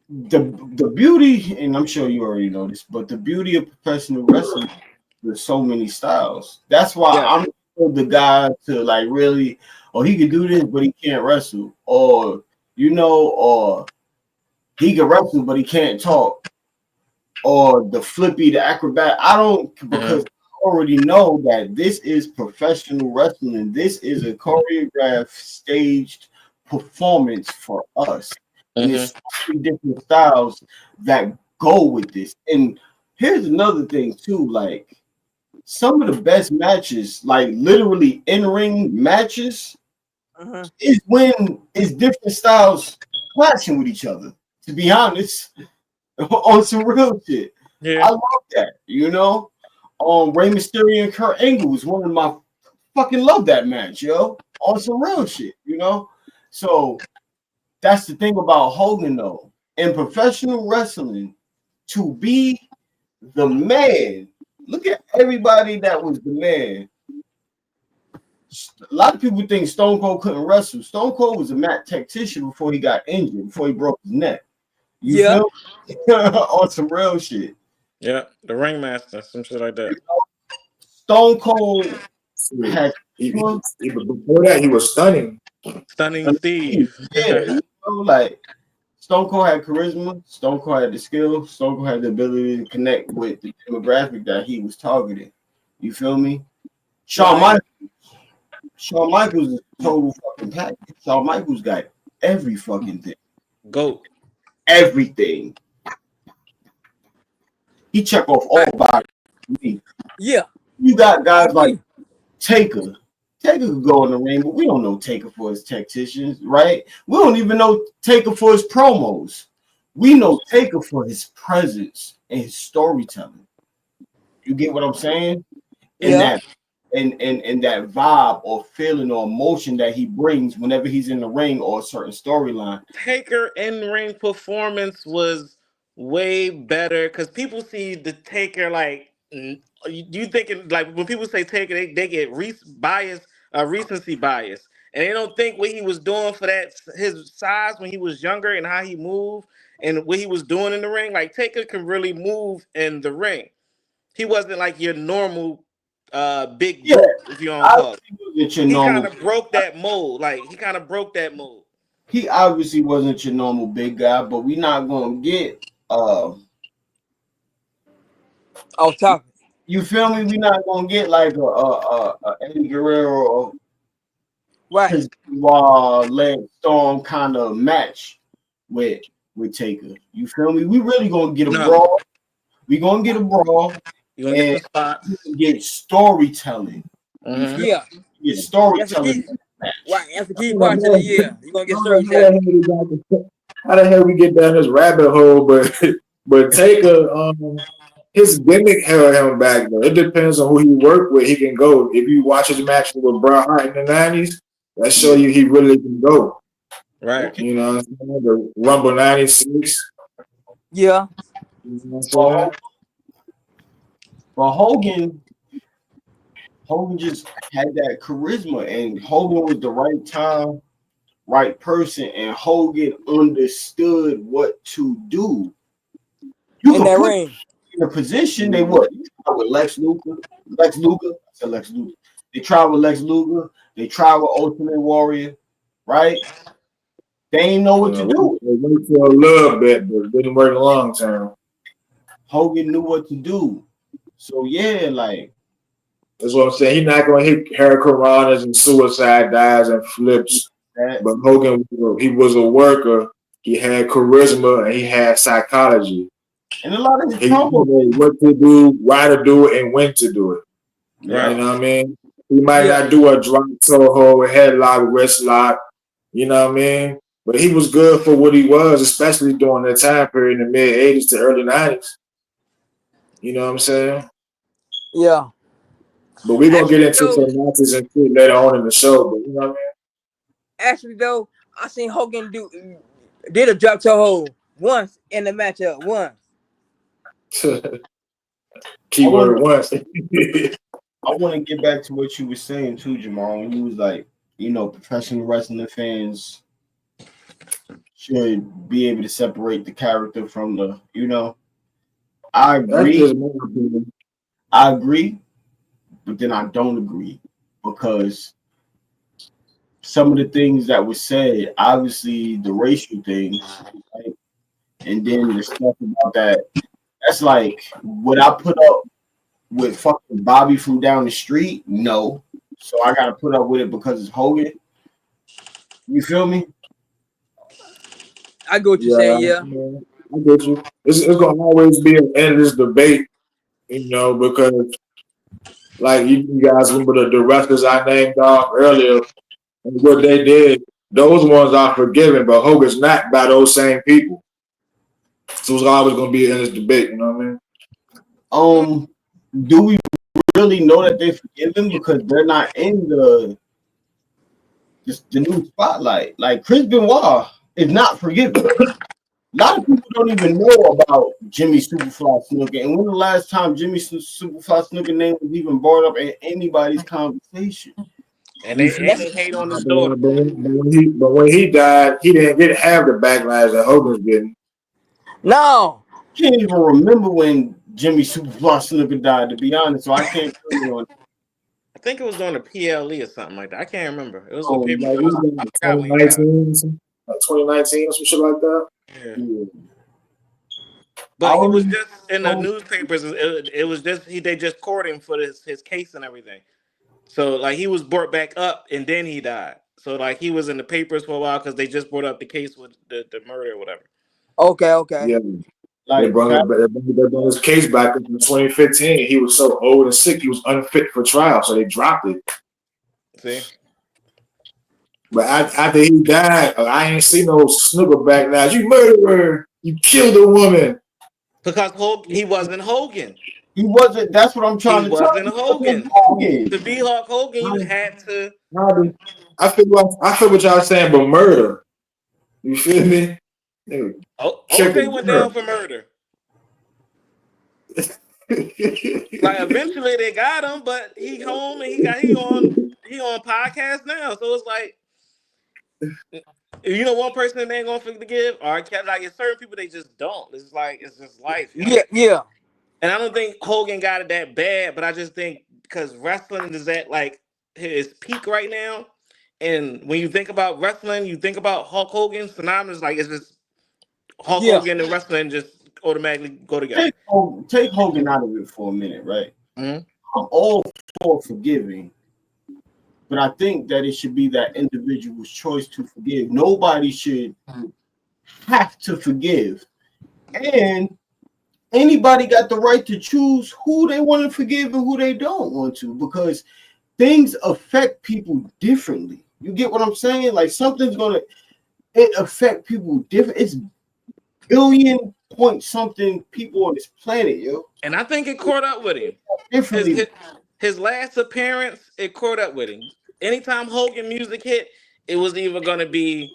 the beauty, and I'm sure you already know this, but the beauty of professional wrestling, there's so many styles. That's why yeah. I'm the guy to like really, or he could do this, but he can't wrestle, or or he can wrestle, but he can't talk, or the flippy, the acrobat. I don't Mhm. because I already know that this is professional wrestling. This is a choreographed, staged performance for us, and Mhm. it's so many different styles that go with this. And here's another thing too, like some of the best matches, like literally in-ring matches, Mhm. is when it's different styles clashing with each other. To be honest, on some real shit. Yeah. I love that. Rey Mysterio and Kurt Angle was one of my fucking love that match, yo. On some real shit. So that's the thing about Hogan though. In professional wrestling, to be the man, look at everybody that was the man. A lot of people think Stone Cold couldn't wrestle. Stone Cold was a mat tactician before he got injured, before he broke his neck. You Yeah. feel me? On some real shit. Yeah. The ringmaster, some shit like that. Stone Cold Shit. had He, charisma. but before that, he was stunning. Stunning Steve. Yeah, like Stone Cold had charisma. Stone Cold had the skill. Stone Cold had the ability to connect with the demographic that he was targeting. You feel me? Shawn Right. Michaels. Shawn Michaels is a total fucking package. Shawn Michaels got every fucking thing. Goat. Everything. He check off all Right. bodies. Yeah. You got I guys like agree. Taker. Taker could go in the ring, but we don't know Taker for his tacticians, right? We don't even know Taker for his promos. We know Taker for his presence and his storytelling. You get what I'm saying? And Yeah. that and that vibe or feeling or emotion that he brings whenever he's in the ring or a certain storyline. Taker in ring performance was way better because people see the Taker like you thinking like when people say Taker they get recency bias and they don't think what he was doing for that his size when he was younger and how he moved and what he was doing in the ring. Like Taker can really move in the ring. He wasn't like your normal big Yeah, brute if you don't call it. obviously wasn't your He kind normal. of broke that mold. Like he kind of broke that mold. He obviously wasn't your normal big guy, but we're not gonna get Off topic. you feel me? We're not gonna get like a Eddie Guerrero Right. Chris Benoit Lance Storm kind of match with Taker. You feel me? We really gonna get a No, brawl. We gonna get a brawl you're gonna get and some spots. get storytelling. You Hmm. feel me? Yeah. Get That's the storytelling key. in that match. Right. That's the key part to the year. You're gonna get storytelling. How the hell we get down this rabbit hole? But Taker, his gimmick held him back though. It depends on who he worked with. He can go. If you watch his match with Bret Hart in the '90s, that show Yeah. you he really can go. Right. Okay. You know what I'm saying? The Rumble '96. Yeah. You know But, what I'm saying? but Hogan just had that charisma, and Hogan was the right time, right person, and Hogan understood what to do. You In could that put ring. in a position they would. You tried with Lex Luger. I said Lex Luger. They tried with Lex Luger. They tried with Ultimate Warrior, right? They ain't know what to do. It worked for a little bit, but it didn't work long term. Hogan knew what to do. So yeah, like That's what I'm saying. He's not going to hit hurricanranas and suicide dives and flips. that, But Hogan, he was a worker. He had charisma and he had psychology. and a lot of his He promo. knew what to do, why to do it, and when to do it. Yeah, You Right. know what I mean? He might Yeah. not do a drop toe hold, a headlock, wrist lock. You know what I mean? But he was good for what he was, especially during that time period in the mid '80s to early '90s. You know what I'm saying? Yeah. But we're gonna get Actually into though, some matches and shit later on in the show. But you know what actually though, I seen Hogan did a drop toe hold once in the matchup. Once. I mean? I want Keyword once. I want to get back to what you were saying too, Jamal. When you was like, professional wrestling fans should be able to separate the character from the. I That's agree. just my opinion. I agree, but then I don't agree because some of the things that were said, obviously the racial things, right? And then the stuff about that. That's like, would I put up with fucking Bobby from down the street? No. So I gotta put up with it because it's Hogan. You feel me? I get what you're Yeah, saying. Yeah. I get you. It's gonna always be an endless debate, because like you guys remember the wrestlers I named off earlier and what they did. Those ones are forgiven, but Hogan's not by those same people. So it's always gonna be an endless debate. You know what I mean? Um, do we really know that they forgive him because they're not in the new spotlight? Like Chris Benoit is not forgiven. A lot of people don't even know about Jimmy Superfly Snuka. And when the last time Jimmy Superfly Snuka name was even brought up in anybody's conversation? And You they feel and they me? hate on his But daughter. when he died, he didn't get half the backlash that Hogan's getting. No. Can't even remember when Jimmy Superfly Snuka died, to be honest. So I can't comment on I think it was during the PLE or something like that. I can't remember. It was a pay per um, Like view. we I got forgot when he died. 2019, like 2019 or some shit like that. Yeah. yeah. I But he was only just in the know newspapers. It was just they just courted him for his case and everything. So like he was brought back up and then he died. So like he was in the papers for a while because they just brought up the case with the murder or whatever. Okay. Okay. Yeah, they like brought fact, they brought his case back in 2015. He was so old and sick, he was unfit for trial, so they dropped it. See, But after he died, I ain't seen no snooker backlash. You murderer! You killed a woman. because he wasn't Hogan. he wasn't. That's what I'm He trying to tell wasn't you. He wasn't Hogan. Hogan. To be Hulk Hogan, you had to. I feel what y'all saying, but murder. You feel me? Nigga, Oh, killed OJ the went girl. down for murder. Like eventually they got him, but he home and he on podcast now. So it's like one person they ain't gonna forgive, or like it's certain people they just don't. It's like it's just life, yo. Yeah. Yeah. And I don't think Hogan got it that bad, but I just think because wrestling is at like his peak right now. And when you think about wrestling, you think about Hulk Hogan, synonymous, like it's just Hulk Yeah. Hogan and wrestling just automatically go together. Take Hogan out of it for a minute, right? Hmm. I'm all for forgiving, but I think that it should be that individual's choice to forgive. Nobody should have to forgive, and anybody got the right to choose who they want to forgive and who they don't want to, because things affect people differently. You get what I'm saying? Like something's gonna it affect people different. It's billion point something people on this planet, yo. And I think it caught up with him. His, Differently. his his last appearance, it caught up with him. Anytime Hogan music hit, it was either gonna be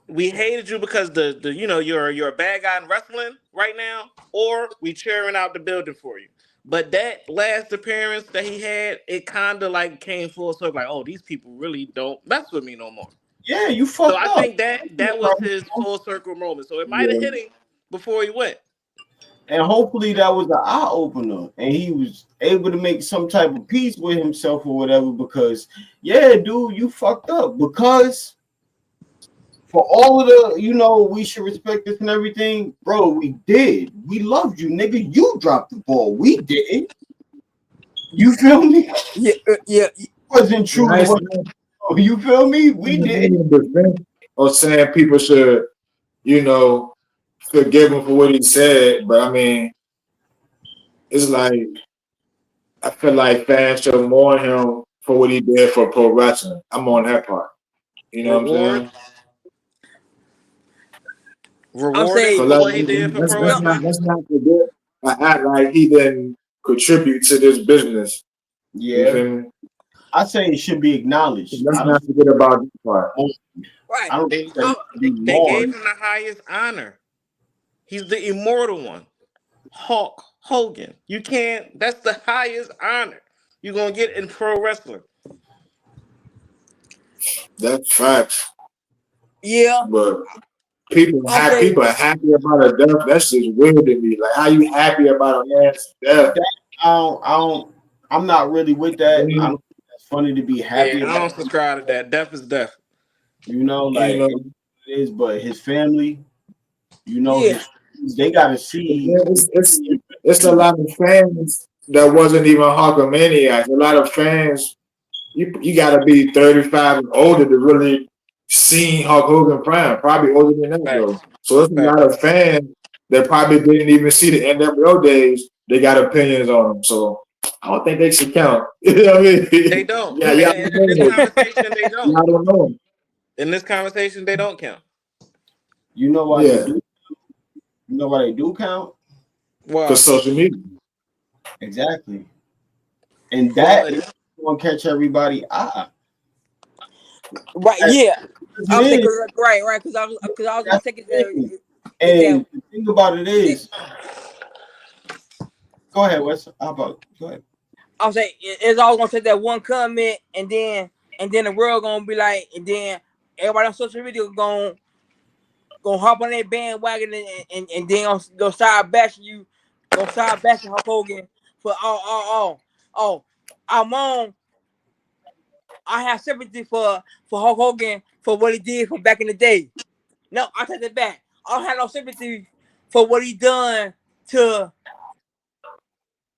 we hated you because the you're a bad guy in wrestling right now, or we cheering out the building for you. But that last appearance that he had, it kind of like came full circle. Like, oh, these people really don't mess with me no more. Yeah, you So fucked I up. think that was his full circle moment. So it might have Yeah. hit him before he went. And hopefully that was an eye opener, and he was able to make some type of peace with himself or whatever. Because yeah, dude, you fucked up. Because for all of the, we should respect this and everything, bro. We did. We loved you, nigga. You dropped the ball. We didn't. You feel me? Yeah. Wasn't true to Nice. what. You feel me? We didn't. Or saying people should, forgive him for what he said, but I mean, it's like I feel like fans should mourn him for what he did for pro wrestling. I'm on that part. You know what I'm Reward, saying? I'm reward him saying So for what he did for let's, pro let's no. not wrestling. let's not forget act like he didn't contribute to this business. You Yeah, feel me? I say it should be acknowledged. Let's not forget about this part. Right. I don't They, say it Oh, should be they gave mourned. him the highest honor. He's the immortal one. Hulk Hogan. You can't. That's the highest honor you're gonna get in pro wrestling. That's facts. yeah. But people I'm saying are happy about a death. That's just weird to me. Like, how you happy about a man's death? That I'm not really with that. I don't think it's funny to be Yeah, happy I about. don't subscribe to that. Death is death. You Like know, it is, but his family, yeah. his they gotta see. it's a lot of fans that wasn't even Hulkamaniacs. A lot of fans, you got to be 35 and older to really see Hulk Hogan prime. Probably older than that though. Facts. So it's a Facts. lot of fans that probably didn't even see the NWO days. They got opinions on them. So I don't think they should count. You know what I mean? They don't. Yeah, y'all don't In this know them. conversation, they don't. Y'all don't know them. In this conversation, they don't count. You know why they Yeah, do? You know why they do count? Why? because social media. Exactly, and Well, that is gonna catch everybody eye. Right. As Yeah. it I'm saying is, right. Because I was gonna that's take it the to thing. example. And the thing about it is, go ahead, Wes. How about go ahead? I'm saying it's all gonna take that one comment, and then the world gonna be like, and then everybody on social media gonna hop on that bandwagon and then gonna start bashing you, gonna start bashing Hulk Hogan for oh. I'm on. I have sympathy for Hulk Hogan for what he did from back in the day. No, I take it back. I don't have no sympathy for what he done to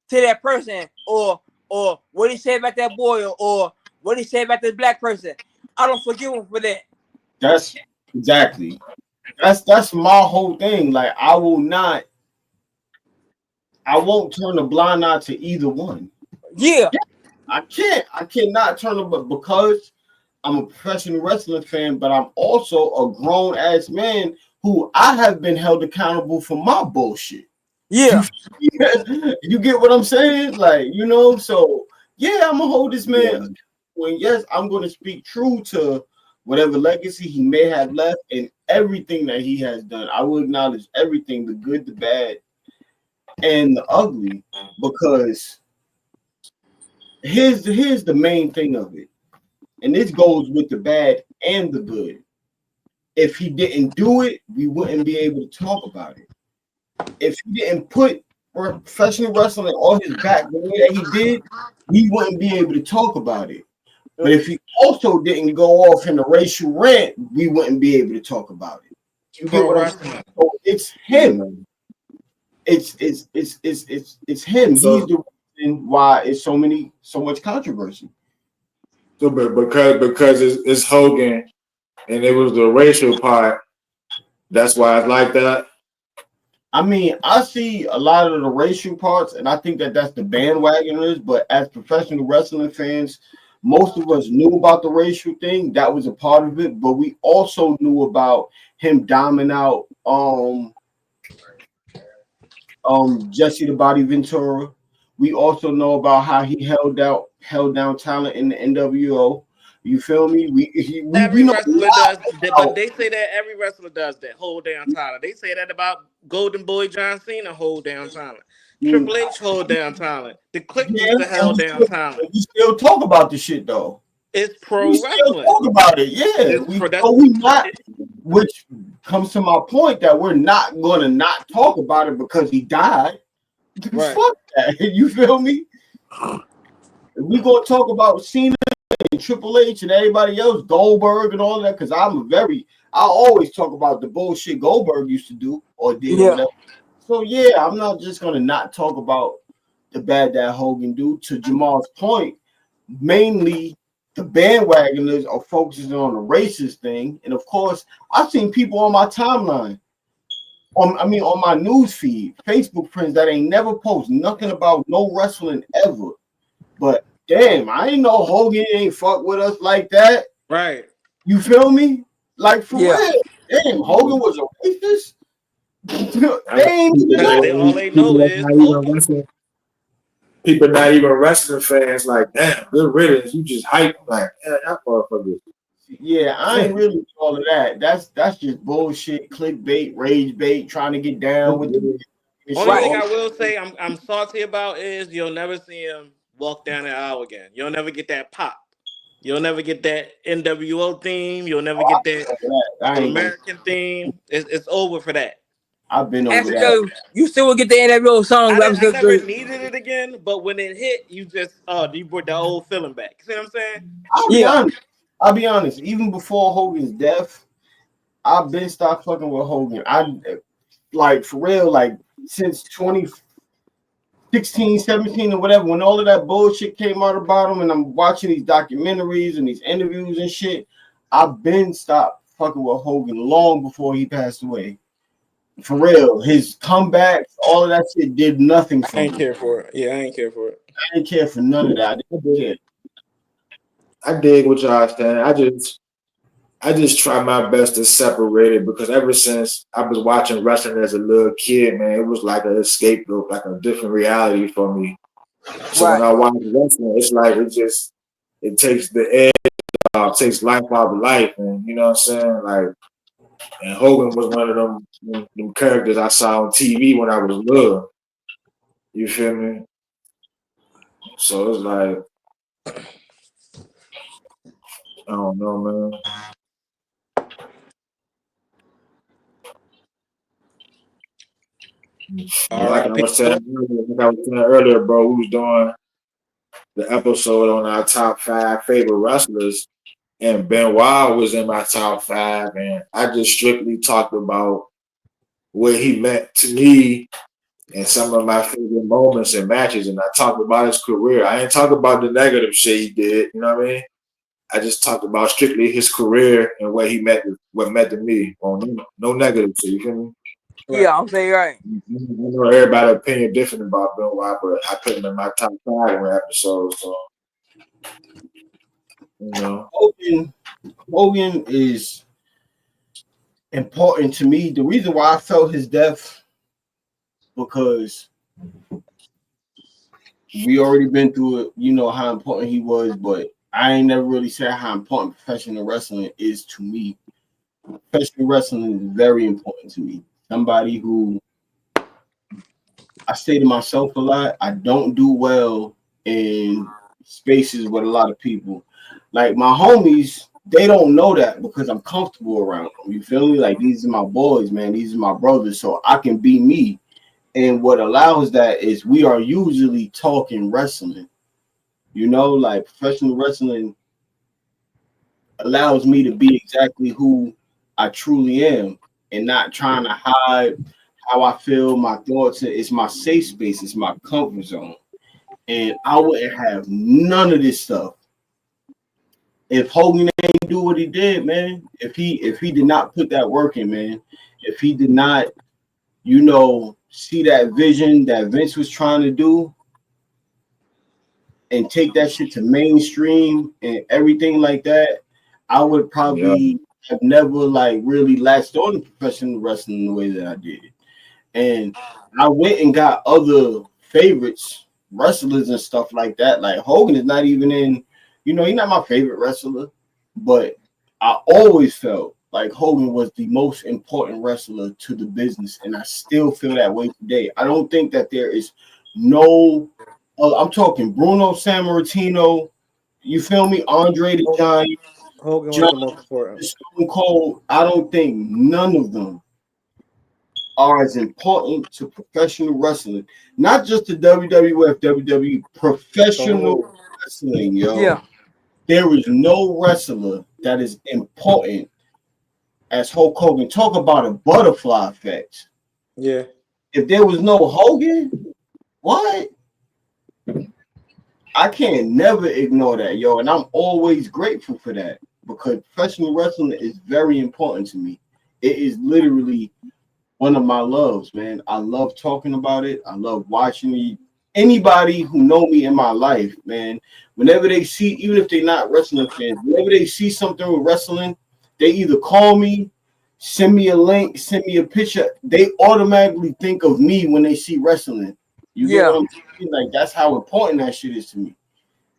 that person, or what he said about that boy, or what he said about this black person. I don't forgive him for that. That's exactly. That's my whole thing. Like I won't turn a blind eye to either one. Yeah, I can't. I cannot turn them, but because I'm a professional wrestling fan, but I'm also a grown ass man who I have been held accountable for my bullshit. You, yeah, you get what I'm saying? Like, so yeah, I'm gonna hold this Yeah. man. When yes, I'm gonna speak true to whatever legacy he may have left and everything that he has done. I will acknowledge everything, the good, the bad, and the ugly, because here's the main thing of it, and this goes with the bad and the good. If he didn't do it, we wouldn't be able to talk about it. If he didn't put professional wrestling on his back the way that he did, we wouldn't be able to talk about it. But if he also didn't go off in a racial rant, we wouldn't be able to talk about it. You get pro what I'm saying? wrestling. So it's him. It's him. He's So, the reason why it's so much controversy. but because it's Hogan and it was the racial part, that's why it's like that. I mean, I see a lot of the racial parts, and I think that that's the bandwagoners. But as professional wrestling fans, most of us knew about the racial thing. That was a part of it, but we also knew about him doming out Jesse the Body Ventura. We also know about how he held down talent in the NWO. You feel me? We Every know a wrestler lot does, but about. they say that every wrestler does that. Hold down talent. They say that about Golden Boy John Cena. Hold down talent. Mm, Triple H hold down talent. The Click yeah, used to and hold down talent. we still talk about the shit though. It's We pro still wrestling. talk about it. Yeah, It's pro. That's we not, which comes to my point that we're not gonna not talk about it because he died. right. Fuck that. You feel me? If we gonna talk about Cena and Triple H and everybody else, Goldberg and all that, because I always talk about the bullshit Goldberg used to do or did or Yeah. whatever. So yeah, I'm not just gonna not talk about the bad that Hogan do. To Jamal's point, mainly the bandwagoners are focusing on the racist thing, and of course, I've seen people on my timeline, on my news feed, Facebook friends that ain't never post nothing about no wrestling ever. But damn, I ain't know Hogan ain't fuck with us like that. Right. You feel me? Like for Yeah. real. Damn, Hogan was a racist. I They ain't even Because know. they all they know people that's is not even Hogan. wrestling, people not even wrestling fans like, damn, good riddance. You just hype like, yeah, that motherfucker. Yeah, I ain't really with all of that. That's just bullshit, clickbait, rage bait, trying to get down with the and Only shit. Right. thing All I will say I'm salty about is you'll never see him walk down the aisle again. You'll never get that pop. You'll never get that NWO theme. You'll never get that that. I All ain't gonna. American theme. It's over for that. I've been over Actually, that. though, you still will get the NWO song. That was I good. never Good. needed it again, but when it hit, you just you brought the old feeling back. See what I'm saying? I'll be Yeah. honest. I'll be honest. Even before Hogan's death, I've been stopped fucking with Hogan. I like for real, like since 2016, 17, or whatever, when all of that bullshit came out about him, and I'm watching these documentaries and these interviews and shit, I've been stopped fucking with Hogan long before he passed away. For real, his comebacks, all of that shit did nothing I for ain't me. care for it. Yeah, I ain't care for it. I didn't care for none of that. I I didn't dig, care. I dig what y'all saying. I just try my best to separate it because ever since I was watching wrestling as a little kid, man, it was like an escape, like a different reality for me. So when Right. I watch wrestling, it's like it takes the edge off, takes life out of life, and you know what I'm saying? Like, and Hogan was one of them characters I saw on TV when I was little. You feel me? So it's like I don't know, man. But R.I.P. like I was saying earlier, bro, we was doing the episode on our top 5 favorite wrestlers, and Benoit was in my top 5, and I just strictly talked about what he meant to me and some of my favorite moments and matches, and I talked about his career. I ain't talk about the negative shit he did, you know what I mean? I just talked about strictly his career and what meant to me. Well, no negative shit, you feel me? Right. Yeah, I'm saying right. I know everybody's opinion different about Benoit, but I put him in my top 5 in the episode, so you know. Hogan is important to me. The reason why I felt his death because we already been through it. You know how important he was, but I ain't never really said how important professional wrestling is to me. Professional wrestling is very important to me. Somebody who I say to myself a lot, I don't do well in spaces with a lot of people. Like my homies, they don't know that because I'm comfortable around them. You feel me? Like these are my boys, man. These are my brothers, so I can be me. And what allows that is we are usually talking wrestling. You know, like professional wrestling allows me to be exactly who I truly am and not trying to hide how I feel, my thoughts. It's my safe space, it's my comfort zone. And I wouldn't have none of this stuff if Hogan ain't do what he did, man. If he did not put that work in, man. If he did not, see that vision that Vince was trying to do and take that shit to mainstream and everything like that, I would Yeah. probably have never like really latched on to professional wrestling the way that I did. And I went and got other favorites, wrestlers and stuff like that. Like Hogan is not even in, he's not my favorite wrestler, but I always felt like Hogan was the most important wrestler to the business, and I still feel that way today. I don't think that there is no. I'm talking Bruno Sammartino. You feel me? Andre the Giant, Hogan was John the most important. Stone Cold. I don't think none of them are as important to professional wrestling, not just the WWF, WWE, The professional whole wrestling, Yeah. yo. There is no wrestler that is important as Hulk Hogan. Talk about a butterfly effect. Yeah. If there was no Hogan, what? I can't never ignore that, yo. And I'm always grateful for that because professional wrestling is very important to me. It is literally one of my loves, man. I love talking about it. I love watching it. Anybody who know me in my life, man, whenever they see, even if they're not wrestling fans, whenever they see something with wrestling, they either call me, send me a link, send me a picture. They automatically think of me when they see wrestling. You get what Yeah. I'm saying? Like that's how important that shit is to me.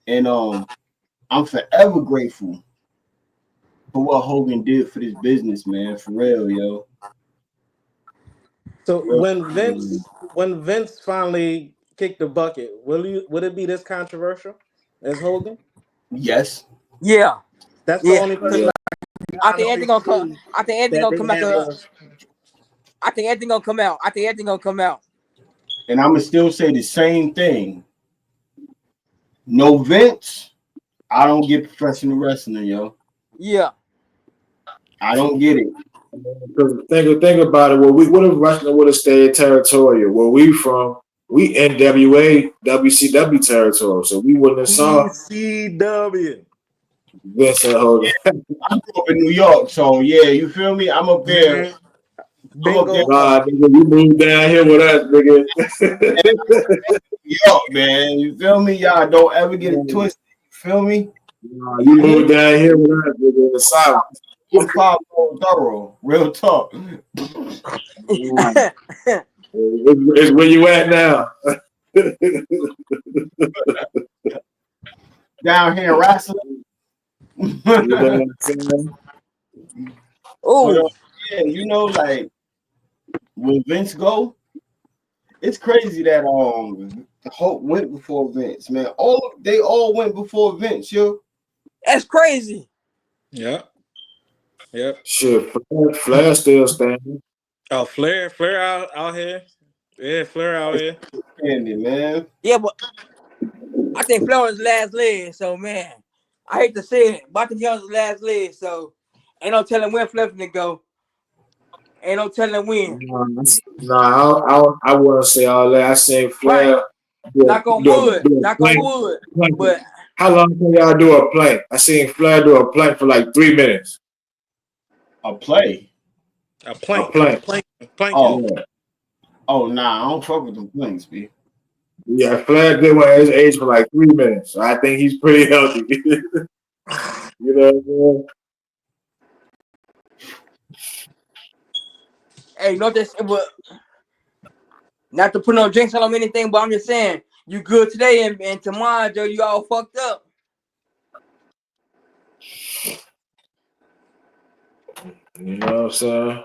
And I'm forever grateful for what Hogan did for this business, man. For real, yo. So Real. when Vince finally kicked the bucket, would it be this controversial as Hogan? Yes. Yeah. That's the Yeah. only person Yeah. I I think honestly everything gonna come. see I think everything that gonna they come out. have a I think everything gonna come out. I think everything gonna come out. And I'm gonna still say the same thing. No Vince, I don't get professional wrestling, yo. Yeah. I don't get it. Because think about it. Well, we would have wrestling would have stayed territorial. Where we from, we NWA WCW territory, so we wouldn't have saw ECW. Vincent Hogan. I grew up in New York, so yeah, you feel me? I'm up there. Man, I'm up there bingo. Nah, nigga, you moved down here with us, nigga. in New York, man. You feel me? Y'all don't ever get it twisted. You feel me? Nah, you I ain't moved down here with us, nigga, in the South. I'm 5 thorough. Real talk. Nah, it's where you at now. Down here wrestling. You know what but I'm saying? Oh. yeah, like when Vince go, it's crazy that Hulk went before Vince, man. They all went before Vince, yo. That's crazy. Yep. Yep. Shit, Flair still standing. Oh, Flair out here. Yeah, Flair out here. Candy, man. Yeah, but I think Florida's last leg. So man, I hate to say it, but I think Young's last leg. So ain't no telling when Flair finna go. Ain't no telling when. I wouldn't say all that. I say Right. Flair do, Knock on do, wood. do a Knock on plank. wood. plank. But How long can y'all do a plank? I seen Flair do a plank for like 3 minutes. A play. A A plank. plank. Planking. Oh, Yeah. nah, I don't fuck with them things, B. Yeah, Flair did one at his age for like 3 minutes. So I think he's pretty healthy. You know what I'm hey, not this. But not to put no drinks on anything. But I'm just saying, you good today and tomorrow, Joe, you all fucked up. saying? You know what I'm saying?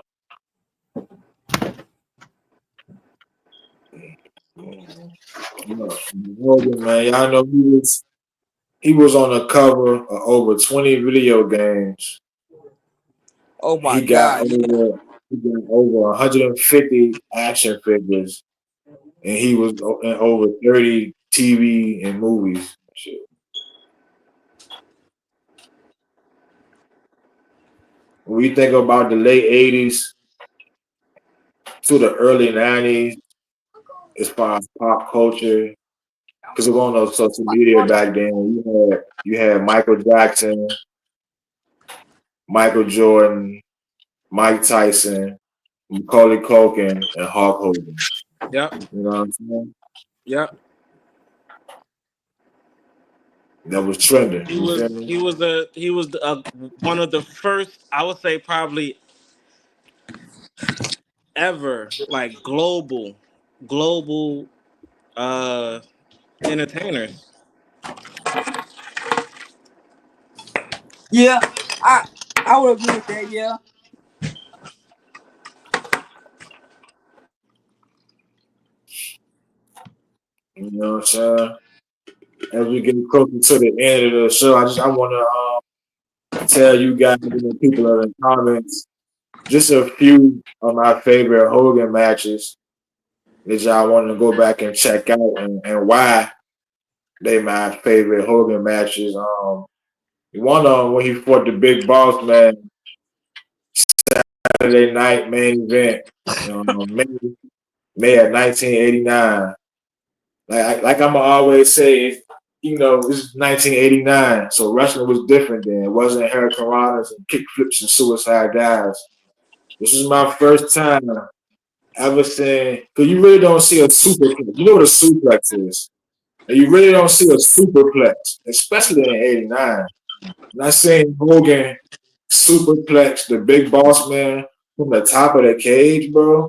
Hogan, man, y'all know he was on the cover of over 20 video games. Oh my He got God. Yeah. over he got over 150 action figures, and he was in over 30 TV and movies. Shit. When you think about the late 80s to the early 90s, as far as pop culture, because there wasn't no social media back then. You had Michael Jackson, Michael Jordan, Mike Tyson, Macaulay Culkin, and Hulk Hogan. Yep. You know what I'm saying? Yep. That was trending. He You was feel me? one of the first, I would say, probably ever like global uh entertainers. Yeah. I would agree with that. Yeah. You know what I'm saying? As we get closer to the end of the show, I want to tell you guys and the people that are in the comments just a few of my favorite Hogan matches that y'all want to go back and check out and why they my favorite Hogan matches. One of them when he fought the Big Boss Man Saturday night main event, May of 1989. Like I'm always say, this is 1989, so wrestling was different then. It wasn't Hurricane and kick flips and suicide dives. This is my first time ever seeing, because you really don't see a superplex. You know what a suplex is? And you really don't see a superplex, especially in '89. And I seen Hogan superplex the Big Boss Man from the top of the cage, bro.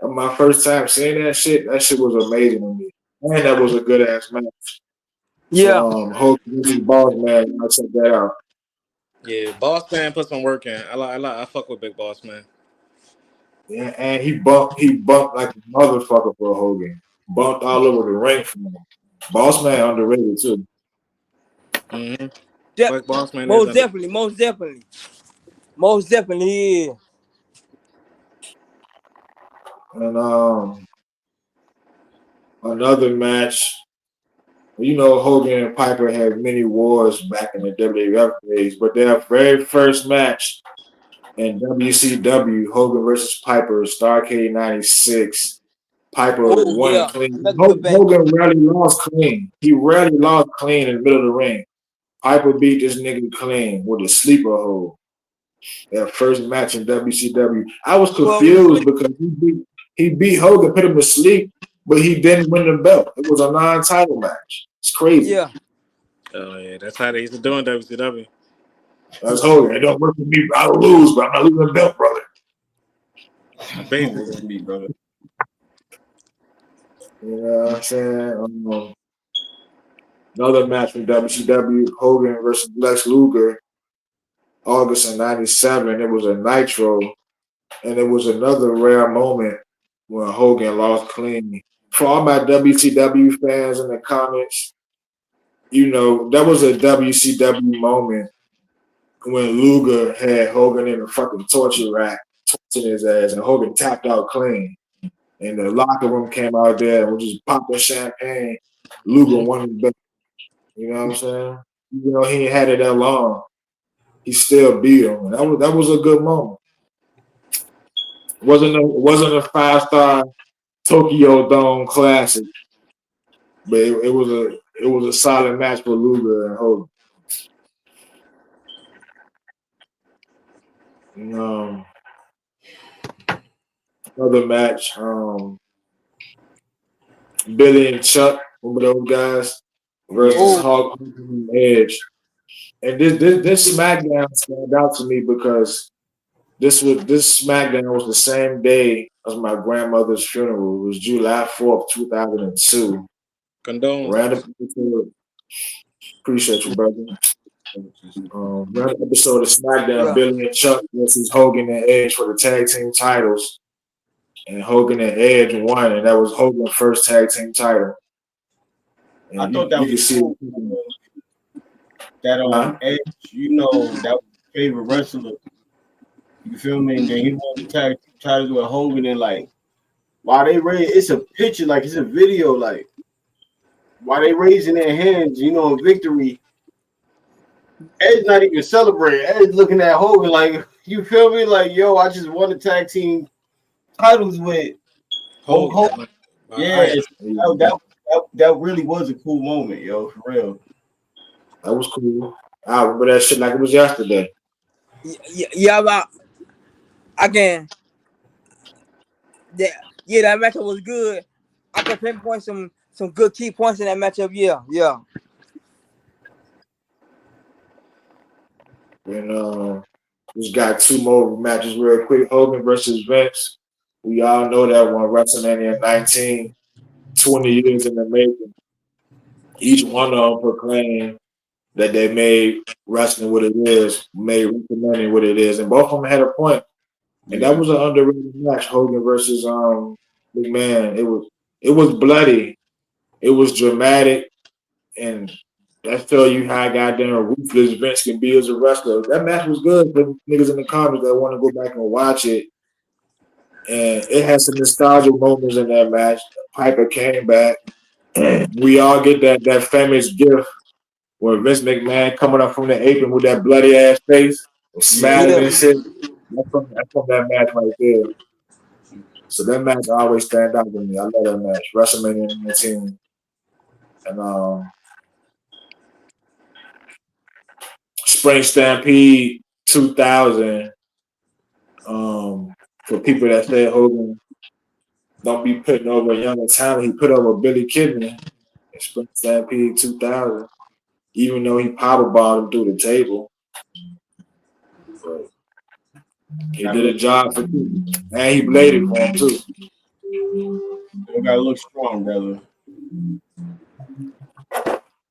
My first time seeing that shit was amazing to me. And that was a good ass match. Yeah. So Hogan versus Boss Man, I'll check that out. Yeah, Boss Man put some work in. I fuck with Big Boss Man. Yeah, and he bumped like a motherfucker for Hogan. Bumped all over the ring for him. Boss Man underrated too. Mm-hmm. De- But Boss Man is most under. definitely, most definitely, most definitely. Yeah. And another match, Hogan and Piper had many wars back in the WWF days, but their very first match in WCW, Hogan versus Piper, Starrcade '96. Piper Oh won yeah, clean. another good match. Hogan rarely lost clean. He rarely lost clean in the middle of the ring. Piper beat this nigga clean with a sleeper hold. Their first match in WCW. I was Well, with confused because he beat Hogan, put him to sleep, but he didn't win the belt. It was a non-title match. It's crazy. yeah, Oh yeah, that's how they used to do in WCW. That's Hogan. It don't work for me. I'll lose, but I'm not losing the belt, brother. Don't work Basically. for me, brother. You know what I'm saying? Another match from WCW, Hogan versus Lex Luger, August of '97. It was a Nitro, and it was another rare moment when Hogan lost clean. For all my WCW fans in the comments, that was a WCW moment when Luger had Hogan in a fucking torture rack, torturing his ass, and Hogan tapped out clean. And the locker room came out there and was just popping champagne. Luger Mm-hmm. won the belt. You know what I'm saying? He ain't had it that long. He still beat him. And that was a good moment. It wasn't a 5-star Tokyo Dome classic, but it was a solid match for Luger and Hogan. And, another match, Billy and Chuck, remember those guys, versus Yeah, oh Hulk Hogan and Edge. And this SmackDown stand out to me because this SmackDown was the same day as my grandmother's funeral. It was July 4th, 2002. Random Condolences. episode. Appreciate you, brother. Random episode of SmackDown, yeah, Billy and Chuck versus Hogan and Edge for the tag team titles. And Hogan and Edge won, and that was Hogan's first tag team title. I And thought you that can was see cool. That huh? Edge, that was his favorite wrestler. You feel me? And then he won the tag team titles with Hogan, and like while they raise, it's a picture, like it's a video, like while they raising their hands, in victory. Edge not even celebrating. Edge looking at Hogan like, you feel me? Like, yo, I just won the tag team titles with Hulk Hogan. Hogan. Like, Yeah, I that really was a cool moment, yo, for real. That was cool. I remember that shit like it was yesterday. yeah, yeah. I can. That yeah, that matchup was good. I can pinpoint some good key points in that matchup. Yeah, yeah. And just got two more matches real quick. Hogan versus Vince. We all know that one, WrestleMania 19, 20 years in the making. Each one of them proclaimed that they made wrestling what it is, made WrestleMania what it is. And both of them had a point. And that Yeah, was an underrated match, Hogan versus McMahon. It was bloody. It was dramatic. And that tell you how goddamn ruthless Vince can be as a wrestler. That match was good for niggas in the comments that want to go back and watch it. And it has some nostalgia moments in that match. Piper came back. We all get that famous gift When Vince McMahon coming up from the apron with that bloody ass face, smiling Yeah. and shit. That's from that match right there. So that match always stand out to me. I love that match. WrestleMania 19. And Spring Stampede 2000. For people that said Hogan don't be putting over younger talent, he put over Billy Kidman in Spring Stampede 2000. Even though he powerbombed him through the table, but he Gotta did a look, job for him. And he bladed for him too. you gotta look strong, brother.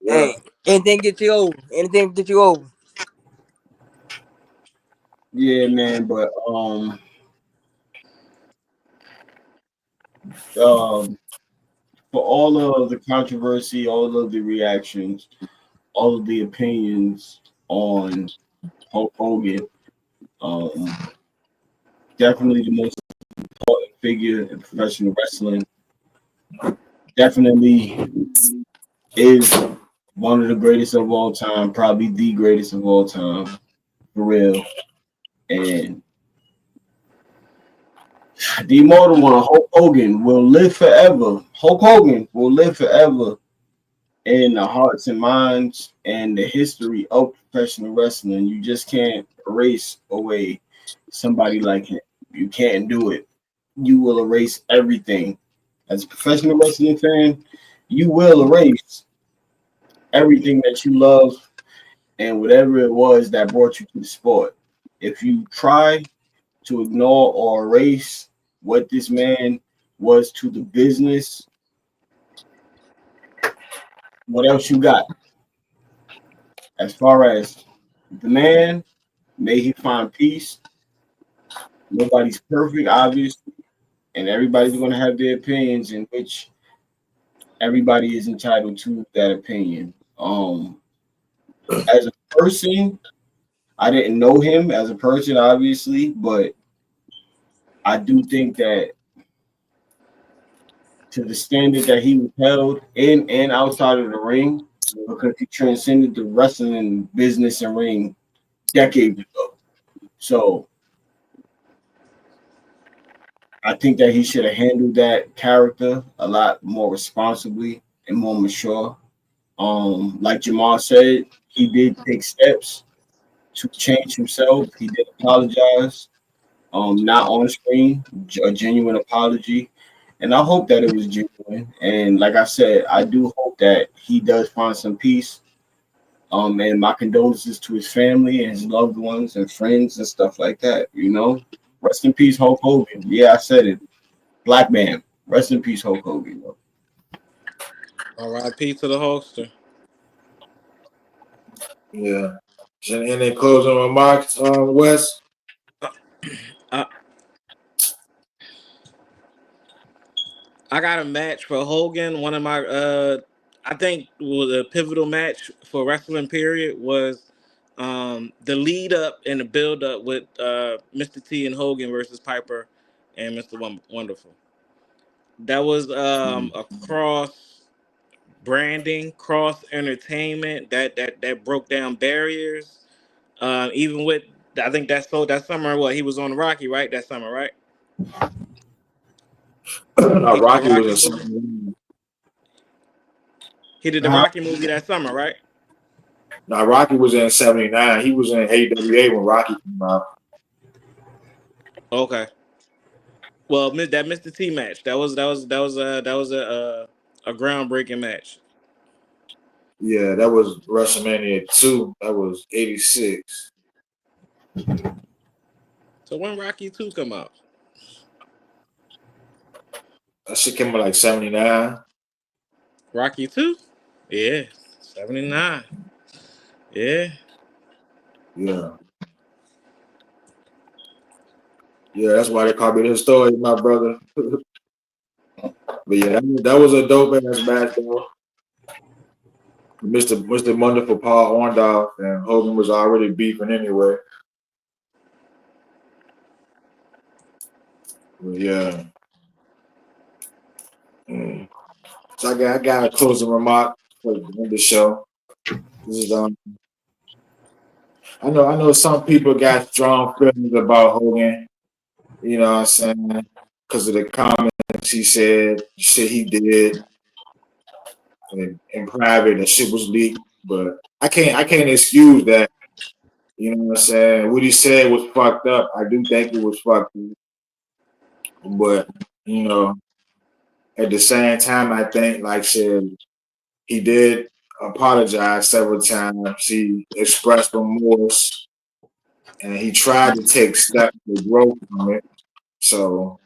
Yeah. Hey, anything get you over. Anything get you over. Yeah, man. But um, for all of the controversy, all of the reactions, all of the opinions on Hulk Hogan, um, definitely the most important figure in professional wrestling. Definitely is one of the greatest of all time, probably the greatest of all time, for real. And the immortal one, Hulk Hogan, will live forever. Hulk Hogan will live forever in the hearts and minds and the history of professional wrestling. You just can't erase away somebody like him. You can't do it. You will erase everything. As a professional wrestling fan, you will erase everything that you love and whatever it was that brought you to the sport. If you try to ignore or erase what this man was to the business, what else you got? As far as the man, may he find peace. Nobody's perfect, obviously, and everybody's going to have their opinions, in which everybody is entitled to that opinion. As a person, I didn't know him as a person, obviously, but I do think that to the standard that he was held in and outside of the ring, because he transcended the wrestling business and ring decades ago. So I think that he should have handled that character a lot more responsibly and more mature. Like Jamal said, he did take steps to change himself. He did apologize, not on screen, a genuine apology. And I hope that it was genuine. And like I said, I do hope that he does find some peace. And my condolences to his family and his loved ones and friends and stuff like that. Rest in peace, Hulk Hogan. Yeah, I said it. Black man. Rest in peace, Hulk Hogan. R.I.P. to the Hulkster. Yeah. Any closing remarks, Wes? I, I got a match for Hogan. One of my I think was a pivotal match for wrestling period was the lead up and the build up with Mr. T and Hogan versus Piper and Mr. Wonderful. That was a cross branding, cross entertainment that broke down barriers. Even with I think that summer what he was on Rocky, right? That summer, right? He did the Rocky was Rocky in movie. something. He did the Rocky movie that summer, right? Now Rocky was in '79. He was in AWA when Rocky came out. Okay. Well, that Mr. T match that was a groundbreaking match. Yeah, that was WrestleMania 2. That was '86. So when Rocky 2 come out? That shit came out like '79. Rocky 2? Yeah. 79. Yeah. Yeah. Yeah, that's why they call me the story, my brother. But yeah, that was a dope ass match though. Mr. Wonderful Paul Orndorff and Hogan was already beefing anyway. But yeah. So I got a closing remark for the end of the show. This is, I know some people got strong feelings about Hogan. You know what I'm saying? Because of the comments he said, shit he did, and in private, that shit was leaked. But I can't excuse that. You know what I'm saying? What he said was fucked up. I do think it was fucked up. But, you know, at the same time, I think, like I said, he did apologize several times. He expressed remorse and he tried to take steps to grow from it. So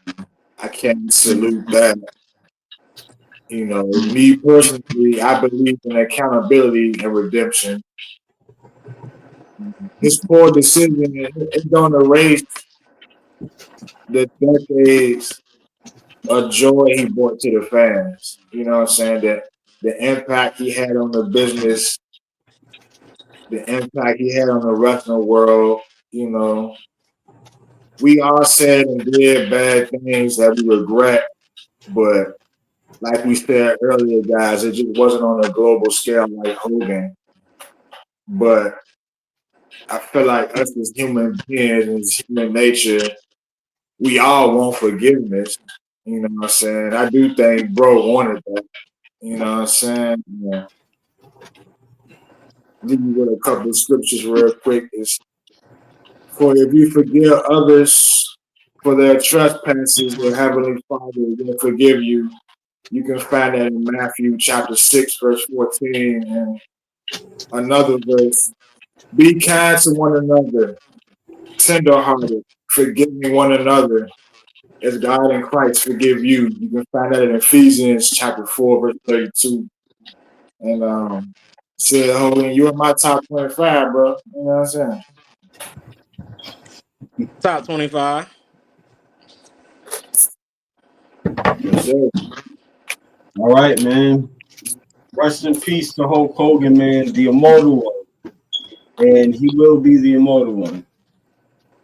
I can't salute that. You know, me personally, I believe in accountability and redemption. His poor decision is going to erase the decades of joy he brought to the fans. You know what I'm saying? That the impact he had on the business, the impact he had on the wrestling world. You know, we all said and did bad things that we regret, but like we said earlier, guys, it just wasn't on a global scale like Hogan. But I feel like us as human beings and human nature, we all want forgiveness. You know what I'm saying? I do think bro wanted that. You know what I'm saying? Yeah. Leave you with a couple of scriptures real quick. Is for if you forgive others for their trespasses, your heavenly Father will forgive you. You can find that in Matthew chapter 6, verse 14, and another verse. Be kind to one another, tenderhearted, forgiving one another, as God in Christ forgive you. You can find that in Ephesians chapter 4, verse 32. And said, Hogan, you're in my top 25, bro. You know what I'm saying? Top 25. Yes, sir. All right, man. Rest in peace to Hulk Hogan, man, the immortal one. And he will be the immortal one.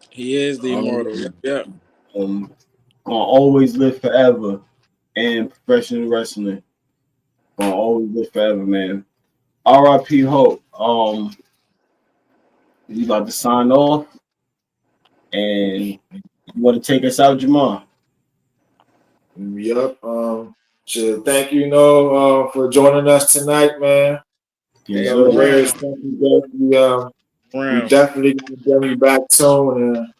He is the immortal. Yep, yep. Gonna always live forever in professional wrestling. Gonna always live forever, man. R.I.P. Hulk. You about to sign off, and you want to take us out, Jamal? Yep. So thank you, for joining us tonight, man. You Yes, know, sir. the Bears, thank you, we Round. definitely gonna bring you back soon. And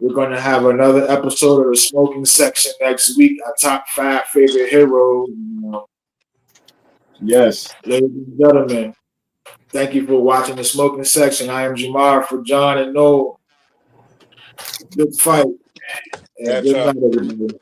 we're gonna have another episode of the smoking section next week. Our top 5 favorite heroes. Yes. Ladies and gentlemen, thank you for watching the smoking section. I am Jamar for John and Noel. Good fight and That's good night, everybody.